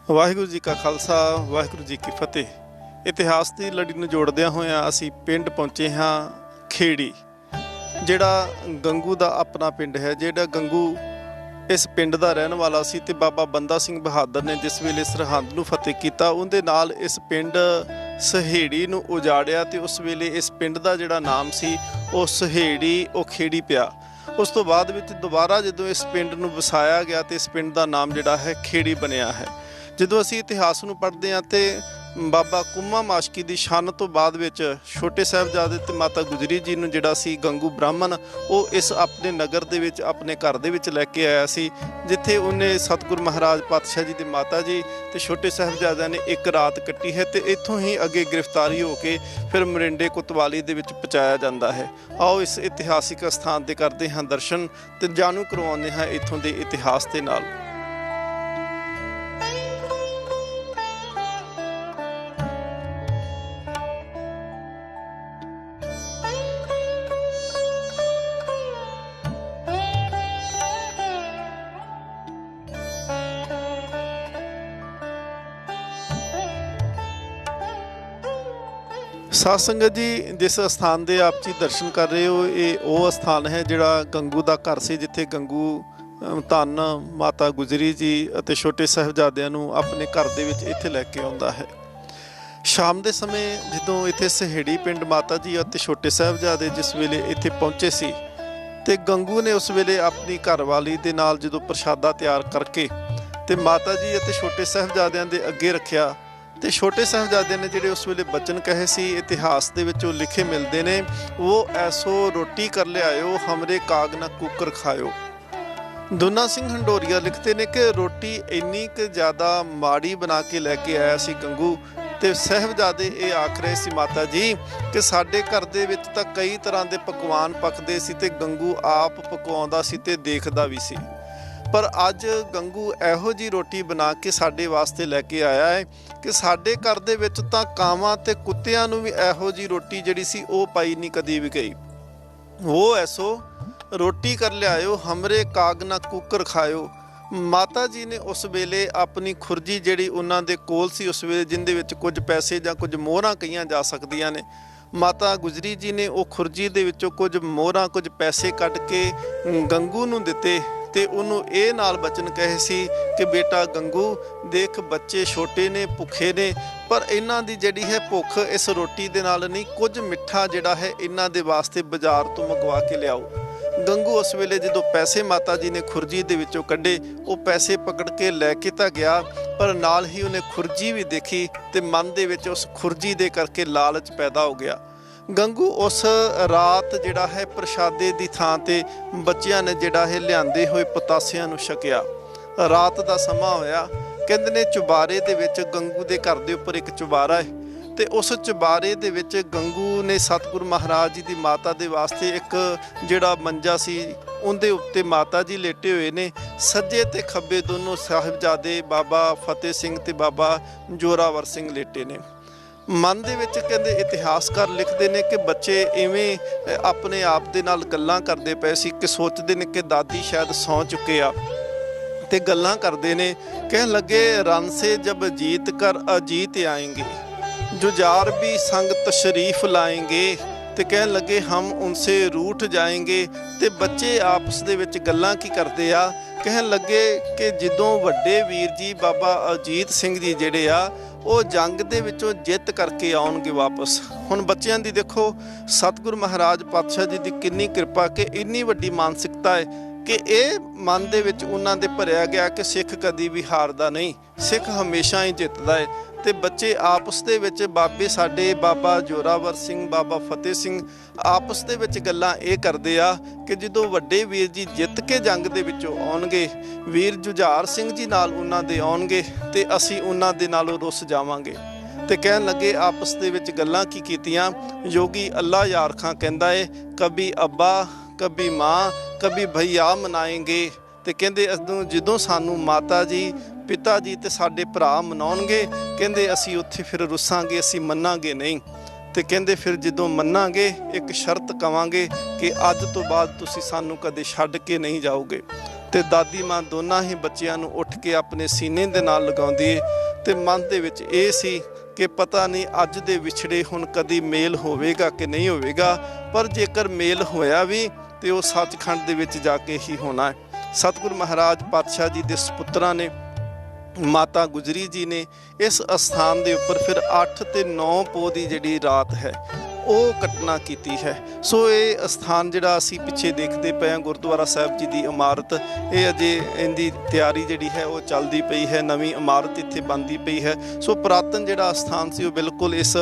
ਵਾਹਿਗੁਰੂ ਜੀ ਕਾ ਖਾਲਸਾ ਵਾਹਿਗੁਰੂ ਜੀ ਕੀ ਫਤਿਹ। ਇਤਿਹਾਸ ਦੀ ਲੜੀ ਨੂੰ ਜੋੜਦਿਆਂ ਹੋਇਆਂ ਅਸੀਂ ਪਿੰਡ ਪਹੁੰਚੇ ਹਾਂ ਖੇੜੀ, ਜਿਹੜਾ ਗੰਗੂ ਦਾ ਆਪਣਾ ਪਿੰਡ ਹੈ। ਜਿਹੜਾ ਗੰਗੂ ਇਸ ਪਿੰਡ ਦਾ ਰਹਿਣ ਵਾਲਾ ਸੀ ਤੇ ਬਾਬਾ ਬੰਦਾ ਸਿੰਘ ਬਹਾਦਰ ਨੇ ਜਿਸ ਵੇਲੇ ਸਰਹੰਦ ਨੂੰ ਫਤਿਹ ਕੀਤਾ, ਉਹਦੇ ਨਾਲ ਇਸ ਪਿੰਡ ਸਹੇੜੀ ਨੂੰ ਉਜਾੜਿਆ ਤੇ ਉਸ ਵੇਲੇ ਇਸ ਪਿੰਡ ਦਾ ਜਿਹੜਾ ਨਾਮ ਸੀ ਉਹ ਸਹੇੜੀ ਉਹ ਖੇੜੀ ਪਿਆ। ਉਸ ਤੋਂ ਬਾਅਦ ਵਿੱਚ ਦੁਬਾਰਾ ਜਦੋਂ ਇਸ ਪਿੰਡ ਨੂੰ ਵਸਾਇਆ ਗਿਆ ਤੇ ਇਸ ਪਿੰਡ ਦਾ ਨਾਮ ਜਿਹੜਾ ਹੈ ਖੇੜੀ ਬਣਿਆ ਹੈ। ਜਦੋਂ ਅਸੀਂ ਇਤਿਹਾਸ ਨੂੰ ਪੜ੍ਹਦੇ ਹਾਂ ਤੇ ਬਾਬਾ ਕੁੰਮਾ ਮਾਸ਼ਕੀ ਦੀ ਛੰਨ ਤੋਂ ਬਾਅਦ ਵਿੱਚ ਛੋਟੇ ਸਾਹਿਬਜ਼ਾਦੇ ਤੇ ਮਾਤਾ ਗੁਜਰੀ ਜੀ ਨੂੰ ਜਿਹੜਾ ਸੀ ਗੰਗੂ ਬ੍ਰਾਹਮਣ ਉਹ ਇਸ ਆਪਣੇ ਨਗਰ ਦੇ ਵਿੱਚ ਆਪਣੇ ਘਰ ਦੇ ਵਿੱਚ ਲੈ ਕੇ ਆਇਆ ਸੀ, ਜਿੱਥੇ ਉਹਨੇ ਸਤਿਗੁਰ ਮਹਾਰਾਜ ਪਾਤਸ਼ਾਹ ਜੀ ਦੀ ਮਾਤਾ ਜੀ ਤੇ ਛੋਟੇ ਸਾਹਿਬਜ਼ਾਦਿਆਂ ਨੇ ਇੱਕ ਰਾਤ ਕੱਟੀ ਹੈ ਤੇ ਇੱਥੋਂ ਹੀ ਅੱਗੇ ਗ੍ਰਿਫਤਾਰੀ ਹੋ ਕੇ ਫਿਰ ਮਰਿੰਡੇ ਕੋਤਵਾਲੀ ਦੇ ਵਿੱਚ ਪਹੁੰਚਾਇਆ ਜਾਂਦਾ ਹੈ। ਆਓ ਇਸ ਇਤਿਹਾਸਿਕ ਸਥਾਨ ਤੇ ਕਰਦੇ ਹਾਂ ਦਰਸ਼ਨ ਤੇ ਜਾਣੂ ਕਰਵਾਉਂਦੇ ਹਾਂ ਇੱਥੋਂ ਦੇ ਇਤਿਹਾਸ ਦੇ ਨਾਲ। ਸਾਧ ਸੰਗਤ ਜੀ, ਜਿਸ ਅਸਥਾਨ ਦੇ ਆਪ ਜੀ ਦਰਸ਼ਨ ਕਰ ਰਹੇ ਹੋ ਇਹ ਉਹ ਅਸਥਾਨ ਹੈ ਜਿਹੜਾ ਗੰਗੂ ਦਾ ਘਰ ਸੀ, ਜਿੱਥੇ ਗੰਗੂ ਧੰਨ ਮਾਤਾ ਗੁਜਰੀ ਜੀ ਅਤੇ ਛੋਟੇ ਸਾਹਿਬਜ਼ਾਦਿਆਂ ਨੂੰ ਆਪਣੇ ਘਰ ਦੇ ਵਿੱਚ ਇੱਥੇ ਲੈ ਕੇ ਆਉਂਦਾ ਹੈ। ਸ਼ਾਮ ਦੇ ਸਮੇਂ ਜਦੋਂ ਇੱਥੇ ਸਹੇੜੀ ਪਿੰਡ ਮਾਤਾ ਜੀ ਅਤੇ ਛੋਟੇ ਸਾਹਿਬਜ਼ਾਦੇ ਜਿਸ ਵੇਲੇ ਇੱਥੇ ਪਹੁੰਚੇ ਸੀ ਤੇ ਗੰਗੂ ਨੇ ਉਸ ਵੇਲੇ ਆਪਣੀ ਘਰਵਾਲੀ ਦੇ ਨਾਲ ਜਦੋਂ ਪ੍ਰਸ਼ਾਦਾ ਤਿਆਰ ਕਰਕੇ ਤੇ ਮਾਤਾ ਜੀ ਅਤੇ ਛੋਟੇ ਸਾਹਿਬਜ਼ਾਦਿਆਂ ਦੇ ਅੱਗੇ ਰੱਖਿਆ ਤੇ ਛੋਟੇ ਸਾਹਿਬਜ਼ਾਦਿਆਂ ਨੇ ਜਿਹੜੇ ਉਸ ਵੇਲੇ ਬਚਨ ਕਹੇ ਸੀ ਇਤਿਹਾਸ ਦੇ ਵਿੱਚ ਉਹ ਲਿਖੇ ਮਿਲਦੇ ਨੇ, ਉਹ ਐਸੋ ਰੋਟੀ ਕਰ ਲਿਆਇਓ ਹਮਰੇ ਕਾਗ ਨਾ ਕੁੱਕਰ ਖਾਇਓ। ਦੁਨਾ ਸਿੰਘ ਹੰਡੋਰੀਆ ਲਿਖਦੇ ਨੇ ਕਿ ਰੋਟੀ ਇੰਨੀ ਕੁ ਜ਼ਿਆਦਾ ਮਾੜੀ ਬਣਾ ਕੇ ਲੈ ਕੇ ਆਇਆ ਸੀ ਗੰਗੂ ਤੇ ਸਾਹਿਬਜ਼ਾਦੇ ਇਹ ਆਖ ਰਹੇ ਸੀ ਮਾਤਾ ਜੀ ਕਿ ਸਾਡੇ ਘਰ ਦੇ ਵਿੱਚ ਤਾਂ ਕਈ ਤਰ੍ਹਾਂ ਦੇ ਪਕਵਾਨ ਪੱਕਦੇ ਸੀ ਤੇ ਗੰਗੂ ਆਪ ਪਕਾਉਂਦਾ ਸੀ ਤੇ ਦੇਖਦਾ ਵੀ ਸੀ, ਪਰ ਅੱਜ ਗੰਗੂ ਇਹੋ ਜਿਹੀ ਰੋਟੀ ਬਣਾ ਕੇ ਸਾਡੇ ਵਾਸਤੇ ਲੈ ਕੇ ਆਇਆ ਹੈ ਕਿ ਸਾਡੇ ਘਰ ਦੇ ਵਿੱਚ ਤਾਂ ਕਾਵਾਂ ਤੇ ਕੁੱਤਿਆਂ ਨੂੰ ਵੀ ਇਹੋ ਜਿਹੀ ਰੋਟੀ ਜਿਹੜੀ ਸੀ ਉਹ ਪਾਈ ਨਹੀਂ ਕਦੀ ਵੀ ਗਈ। ਉਹ ਐਸੋ ਰੋਟੀ ਕਰ ਲਿਆਇਓ ਹਮਰੇ ਕਾਗ ਨਾ ਕੁੱਕਰ ਖਾਇਓ। ਮਾਤਾ ਜੀ ਨੇ ਉਸ ਵੇਲੇ ਆਪਣੀ ਖੁਰਜੀ ਜਿਹੜੀ ਉਹਨਾਂ ਦੇ ਕੋਲ ਸੀ ਉਸ ਵੇਲੇ, ਜਿੰਦੇ ਵਿੱਚ ਕੁਝ ਪੈਸੇ ਜਾਂ ਕੁਝ ਮੋਹਰਾਂ ਕਹੀਆਂ ਜਾ ਸਕਦੀਆਂ ਨੇ, ਮਾਤਾ ਗੁਜਰੀ ਜੀ ਨੇ ਉਹ ਖੁਰਜੀ ਦੇ ਵਿੱਚੋਂ ਕੁਝ ਮੋਹਰਾਂ ਕੁਝ ਪੈਸੇ ਕੱਢ ਕੇ ਗੰਗੂ ਨੂੰ ਦਿੱਤੇ ਤੇ ਉਹਨੂੰ ਇਹ ਨਾਲ ਬਚਨ ਕਹੇ ਸੀ ਕਿ ਬੇਟਾ ਗੰਗੂ ਦੇਖ ਬੱਚੇ ਛੋਟੇ ਨੇ ਭੁੱਖੇ ਨੇ, ਪਰ ਇਹਨਾਂ ਦੀ ਜਿਹੜੀ ਹੈ ਭੁੱਖ ਇਸ ਰੋਟੀ ਦੇ ਨਾਲ ਨਹੀਂ, ਕੁਝ ਮਿੱਠਾ ਜਿਹੜਾ ਹੈ ਇਹਨਾਂ ਦੇ ਵਾਸਤੇ ਬਾਜ਼ਾਰ ਤੋਂ ਮੰਗਵਾ ਕੇ ਲਿਆਓ। ਗੰਗੂ ਉਸ ਵੇਲੇ ਜਦੋਂ ਪੈਸੇ ਮਾਤਾ ਜੀ ਨੇ ਖੁਰਜੀ ਦੇ ਵਿੱਚੋਂ ਕੱਢੇ ਉਹ ਪੈਸੇ ਪਕੜ ਕੇ ਲੈ ਕੇ ਤਾਂ ਗਿਆ, ਪਰ ਨਾਲ ਹੀ ਉਹਨੇ ਖੁਰਜੀ ਵੀ ਦੇਖੀ ਤੇ ਮਨ ਦੇ ਵਿੱਚ ਉਸ ਖੁਰਜੀ ਦੇ ਕਰਕੇ ਲਾਲਚ ਪੈਦਾ ਹੋ ਗਿਆ। ਗੰਗੂ ਉਸ ਰਾਤ ਜਿਹੜਾ ਹੈ ਪ੍ਰਸ਼ਾਦੇ ਦੀ ਥਾਂ ਤੇ ਬੱਚਿਆਂ ਨੇ ਜਿਹੜਾ ਹੈ ਲਿਆਂਦੇ ਹੋਏ ਪਤਾਸਿਆਂ ਨੂੰ ਛਕਿਆ। ਰਾਤ ਦਾ ਸਮਾਂ ਹੋਇਆ, ਕਹਿੰਦੇ ਨੇ ਚੁਬਾਰੇ ਦੇ ਵਿੱਚ ਗੰਗੂ ਦੇ ਘਰ ਦੇ ਉੱਪਰ ਇੱਕ ਚੁਬਾਰਾ ਹੈ ਤੇ ਉਸ ਚੁਬਾਰੇ ਦੇ ਵਿੱਚ ਗੰਗੂ ਨੇ ਸਤਿਗੁਰ ਮਹਾਰਾਜ ਜੀ ਦੀ ਮਾਤਾ ਦੇ ਵਾਸਤੇ ਇੱਕ ਜਿਹੜਾ ਮੰਜਾ ਸੀ ਉਹਦੇ ਉੱਤੇ ਮਾਤਾ ਜੀ ਲੇਟੇ ਹੋਏ ਨੇ, ਸੱਜੇ ਤੇ ਖੱਬੇ ਦੋਨੋਂ ਸਾਹਿਬਜ਼ਾਦੇ ਬਾਬਾ ਫਤਿਹ ਸਿੰਘ ਤੇ ਬਾਬਾ ਜੋਰਾਵਰ ਸਿੰਘ ਲੇਟੇ ਨੇ। ਮਨ ਦੇ ਵਿੱਚ ਕਹਿੰਦੇ ਇਤਿਹਾਸਕਾਰ ਲਿਖਦੇ ਨੇ ਕਿ ਬੱਚੇ ਇਵੇਂ ਆਪਣੇ ਆਪ ਦੇ ਨਾਲ ਗੱਲਾਂ ਕਰਦੇ ਪਏ ਸੀ ਕਿ ਸੋਚਦੇ ਨੇ ਕਿ ਦਾਦੀ ਸ਼ਾਇਦ ਸੌਂ ਚੁੱਕੇ ਆ ਤੇ ਗੱਲਾਂ ਕਰਦੇ ਨੇ। ਕਹਿਣ ਲੱਗੇ ਰਨ ਸੇ ਜਬ ਜੀਤ ਕਰ ਅਜੀਤ ਆਏਂਗੇ जुजार भी संग तशरीफ लाएंगे ਤੇ ਕਹਿਣ ਲੱਗੇ ਹਮ ਉਨਸੇ ਰੂਠ ਜਾਏਂਗੇ। ਤੇ ਬੱਚੇ ਆਪਸ ਦੇ ਵਿੱਚ ਗੱਲਾਂ ਕੀ ਕਰਦੇ ਆ, ਕਹਿਣ ਲੱਗੇ ਕਿ ਜਦੋਂ ਵੱਡੇ ਵੀਰ ਜੀ ਬਾਬਾ ਅਜੀਤ ਸਿੰਘ ਜੀ ਜਿਹੜੇ ਆ ਉਹ ਜੰਗ ਦੇ ਵਿੱਚੋਂ ਜਿੱਤ ਕਰਕੇ ਆਉਣਗੇ ਵਾਪਸ। ਹੁਣ ਬੱਚਿਆਂ ਦੀ ਦੇਖੋ ਸਤਿਗੁਰ ਮਹਾਰਾਜ ਪਾਤਸ਼ਾਹ ਜੀ ਦੀ ਕਿੰਨੀ ਕਿਰਪਾ ਕਿ ਇੰਨੀ ਵੱਡੀ ਮਾਨਸਿਕਤਾ ਹੈ ਕਿ ਇਹ ਮਨ ਦੇ ਵਿੱਚ ਉਹਨਾਂ ਦੇ ਭਰਿਆ ਗਿਆ ਕਿ ਸਿੱਖ ਕਦੀ ਵੀ ਹਾਰਦਾ ਨਹੀਂ, ਸਿੱਖ ਹਮੇਸ਼ਾ ਹੀ ਜਿੱਤਦਾ ਹੈ। ਤੇ ਬੱਚੇ ਆਪਸ ਦੇ ਵਿੱਚ ਬਾਬੇ ਸਾਡੇ ਬਾਬਾ ਜੋਰਾਵਰ ਸਿੰਘ ਬਾਬਾ ਫਤਿਹ ਸਿੰਘ ਆਪਸ ਦੇ ਵਿੱਚ ਗੱਲਾਂ ਇਹ ਕਰਦੇ ਆ ਕਿ ਜਦੋਂ ਵੱਡੇ ਵੀਰ ਜੀ ਜਿੱਤ ਕੇ ਜੰਗ ਦੇ ਵਿੱਚੋਂ ਆਉਣਗੇ, ਵੀਰ ਜੁਝਾਰ ਸਿੰਘ ਜੀ ਨਾਲ ਉਹਨਾਂ ਦੇ ਆਉਣਗੇ ਤੇ ਅਸੀਂ ਉਹਨਾਂ ਦੇ ਨਾਲੋਂ ਰੁੱਸ ਜਾਵਾਂਗੇ। ਤੇ ਕਹਿਣ ਲੱਗੇ ਆਪਸ ਦੇ ਵਿੱਚ ਗੱਲਾਂ ਕੀ ਕੀਤੀਆਂ। ਯੋਗੀ ਅੱਲਾ ਯਾਰ ਖਾਂ ਕਹਿੰਦਾ ਏ ਕਭੀ ਅੱਬਾ ਕਭੀ ਮਾਂ ਕਭੀ ਭਈਆ ਮਨਾਏਂਗੇ। ਤੇ ਕਹਿੰਦੇ ਜਦੋਂ ਸਾਨੂੰ ਮਾਤਾ ਜੀ ਪਿਤਾ ਜੀ ਤੇ ਸਾਡੇ ਭਰਾ ਮਨਾਉਣਗੇ, ਕਹਿੰਦੇ ਅਸੀਂ ਉੱਥੇ ਫਿਰ ਰੁੱਸਾਂਗੇ, ਅਸੀਂ ਮੰਨਾਂਗੇ ਨਹੀਂ। ਤੇ ਕਹਿੰਦੇ ਫਿਰ ਜਦੋਂ ਮੰਨਾਂਗੇ ਇੱਕ ਸ਼ਰਤ ਕਵਾਂਗੇ ਕਿ ਅੱਜ ਤੋਂ ਬਾਅਦ ਤੁਸੀਂ ਸਾਨੂੰ ਕਦੇ ਛੱਡ ਕੇ ਨਹੀਂ ਜਾਓਗੇ। ਤੇ ਦਾਦੀ ਮਾਂ ਦੋਨਾਂ ਹੀ ਬੱਚਿਆਂ ਨੂੰ ਉੱਠ ਕੇ ਆਪਣੇ ਸੀਨੇ ਦੇ ਨਾਲ ਲਗਾਉਂਦੀ ਏ ਤੇ ਮਨ ਦੇ ਵਿੱਚ ਇਹ ਸੀ ਕਿ ਪਤਾ ਨਹੀਂ ਅੱਜ ਦੇ ਵਿਛੜੇ ਹੁਣ ਕਦੀ ਮੇਲ ਹੋਵੇਗਾ ਕਿ ਨਹੀਂ ਹੋਵੇਗਾ, ਪਰ ਜੇਕਰ ਮੇਲ ਹੋਇਆ ਵੀ ਤੇ ਉਹ ਸੱਚਖੰਡ ਦੇ ਵਿੱਚ ਜਾ ਕੇ ਹੀ ਹੋਣਾ ਹੈ। ਸਤਿਗੁਰੂ ਮਹਾਰਾਜ ਪਾਤਸ਼ਾਹ ਜੀ ਦੇ ਸੁਪੁੱਤਰਾਂ ਨੇ, ਮਾਤਾ ਗੁਜਰੀ ਜੀ ਨੇ ਇਸ ਅਸਥਾਨ ਦੇ ਉੱਪਰ ਫਿਰ 8 ਤੇ 9 ਪੋਹ ਦੀ ਜਿਹੜੀ ਰਾਤ ਹੈ ਉਹ ਘਟਨਾ ਕੀਤੀ ਹੈ। ਸੋ ਇਹ ਅਸਥਾਨ ਜਿਹੜਾ ਅਸੀਂ ਪਿੱਛੇ ਦੇਖਦੇ ਪਏ ਹਾਂ, ਗੁਰਦੁਆਰਾ ਸਾਹਿਬ ਜੀ ਦੀ ਇਮਾਰਤ, ਇਹ ਅਜੇ ਇਹਦੀ ਤਿਆਰੀ ਜਿਹੜੀ ਹੈ ਉਹ ਚੱਲਦੀ ਪਈ ਹੈ, ਨਵੀਂ ਇਮਾਰਤ ਇੱਥੇ ਬਣਦੀ ਪਈ ਹੈ। ਸੋ ਪੁਰਾਤਨ ਜਿਹੜਾ ਅਸਥਾਨ ਸੀ ਉਹ ਬਿਲਕੁਲ ਇਸ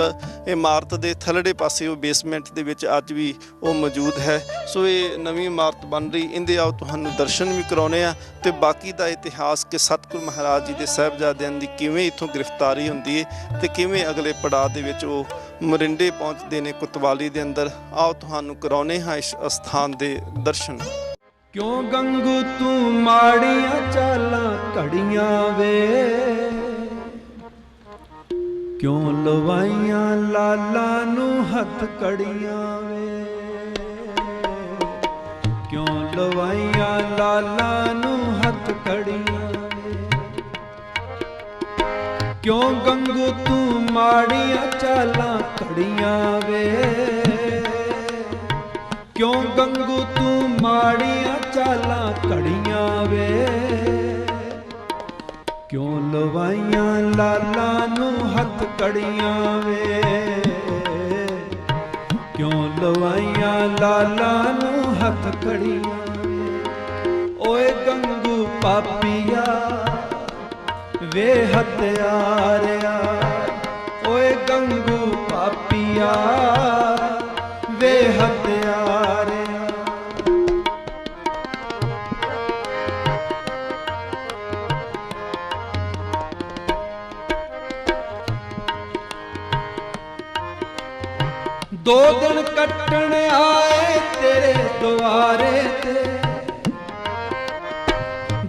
ਇਮਾਰਤ ਦੇ ਥੱਲੜੇ ਪਾਸੇ ਉਹ ਬੇਸਮੈਂਟ ਦੇ ਵਿੱਚ ਅੱਜ ਵੀ ਉਹ ਮੌਜੂਦ ਹੈ। ਸੋ ਇਹ ਨਵੀਂ ਇਮਾਰਤ ਬਣ ਰਹੀ, ਇਹਦੇ ਆਓ ਤੁਹਾਨੂੰ ਦਰਸ਼ਨ ਵੀ ਕਰਾਉਣੇ ਆ ਤੇ ਬਾਕੀ ਦਾ ਇਤਿਹਾਸ ਕਿ ਸਤਿਗੁਰੂ ਮਹਾਰਾਜ ਜੀ ਦੇ ਸਾਹਿਬਜ਼ਾਦਿਆਂ ਦੀ ਕਿਵੇਂ ਇੱਥੋਂ ਗ੍ਰਿਫਤਾਰੀ ਹੁੰਦੀ ਹੈ ਤੇ ਕਿਵੇਂ ਅਗਲੇ ਪੜਾਅ ਦੇ ਵਿੱਚ ਉਹ ਮਰਿੰਡੇ ਪਹੁੰਚਦੇ ਨੇ ਕੋਤਵਾਲੀ ਦੇ ਅੰਦਰ। ਆਓ ਤੁਹਾਨੂੰ ਕਰਾਉਣੇ ਹਾਂ ਇਸ ਅਸਥਾਨ ਦੇ ਦਰਸ਼ਨ। ਕਿਉਂ ਗੰਗੂ ਤੂੰ ਮਾੜੀਆਂ ਚਾਲਾਂ ਘੜੀਆਂ ਵੇ, ਕਿਉਂ ਲਵਾਈਆਂ ਲਾਲਾ ਨੂੰ ਹੱਥ ਕੜੀਆਂ ਵੇ, ਕਿਉਂ ਲਵਾਈਆਂ ਲਾਲਾ ਨੂੰ ਹੱਥ ਕੜੀਆਂ ਵੇ, ਕਿਉਂ ਗੰਗੂ ਤੂੰ ਮਾੜੀਆਂ ਚਾਲਾਂ ਘੜੀਆਂ ਵੇ, ਕਿਉਂ ਗੰਗੂ ਤੂੰ ਮਾੜੀਆਂ ਚਾਲਾਂ ਘੜੀਆਂ ਵੇ, ਕਿਉਂ ਲਵਾਈਆਂ ਲਾਲਾ ਨੂੰ ਹੱਥ ਕੜੀਆਂ ਵੇ, ਕਿਉਂ ਲਵਾਈਆਂ ਲਾਲਾ ਨੂੰ ਹੱਥ ਕੜੀਆਂ ਵੇ। ਓਏ ਗੰਗੂ ਪਾਪੀਆ ਵੇ ਹੱਤਿਆਰਿਆ, ਓਏ ਗੰਗੂ ਪਾਪੀਆ ਵੇ ਹੱਤਿਆਰਿਆ। ਦੋ ਦਿਨ ਕੱਟਣ ਆਏ ਤੇਰੇ ਦੁਆਰੇ ਤੇ,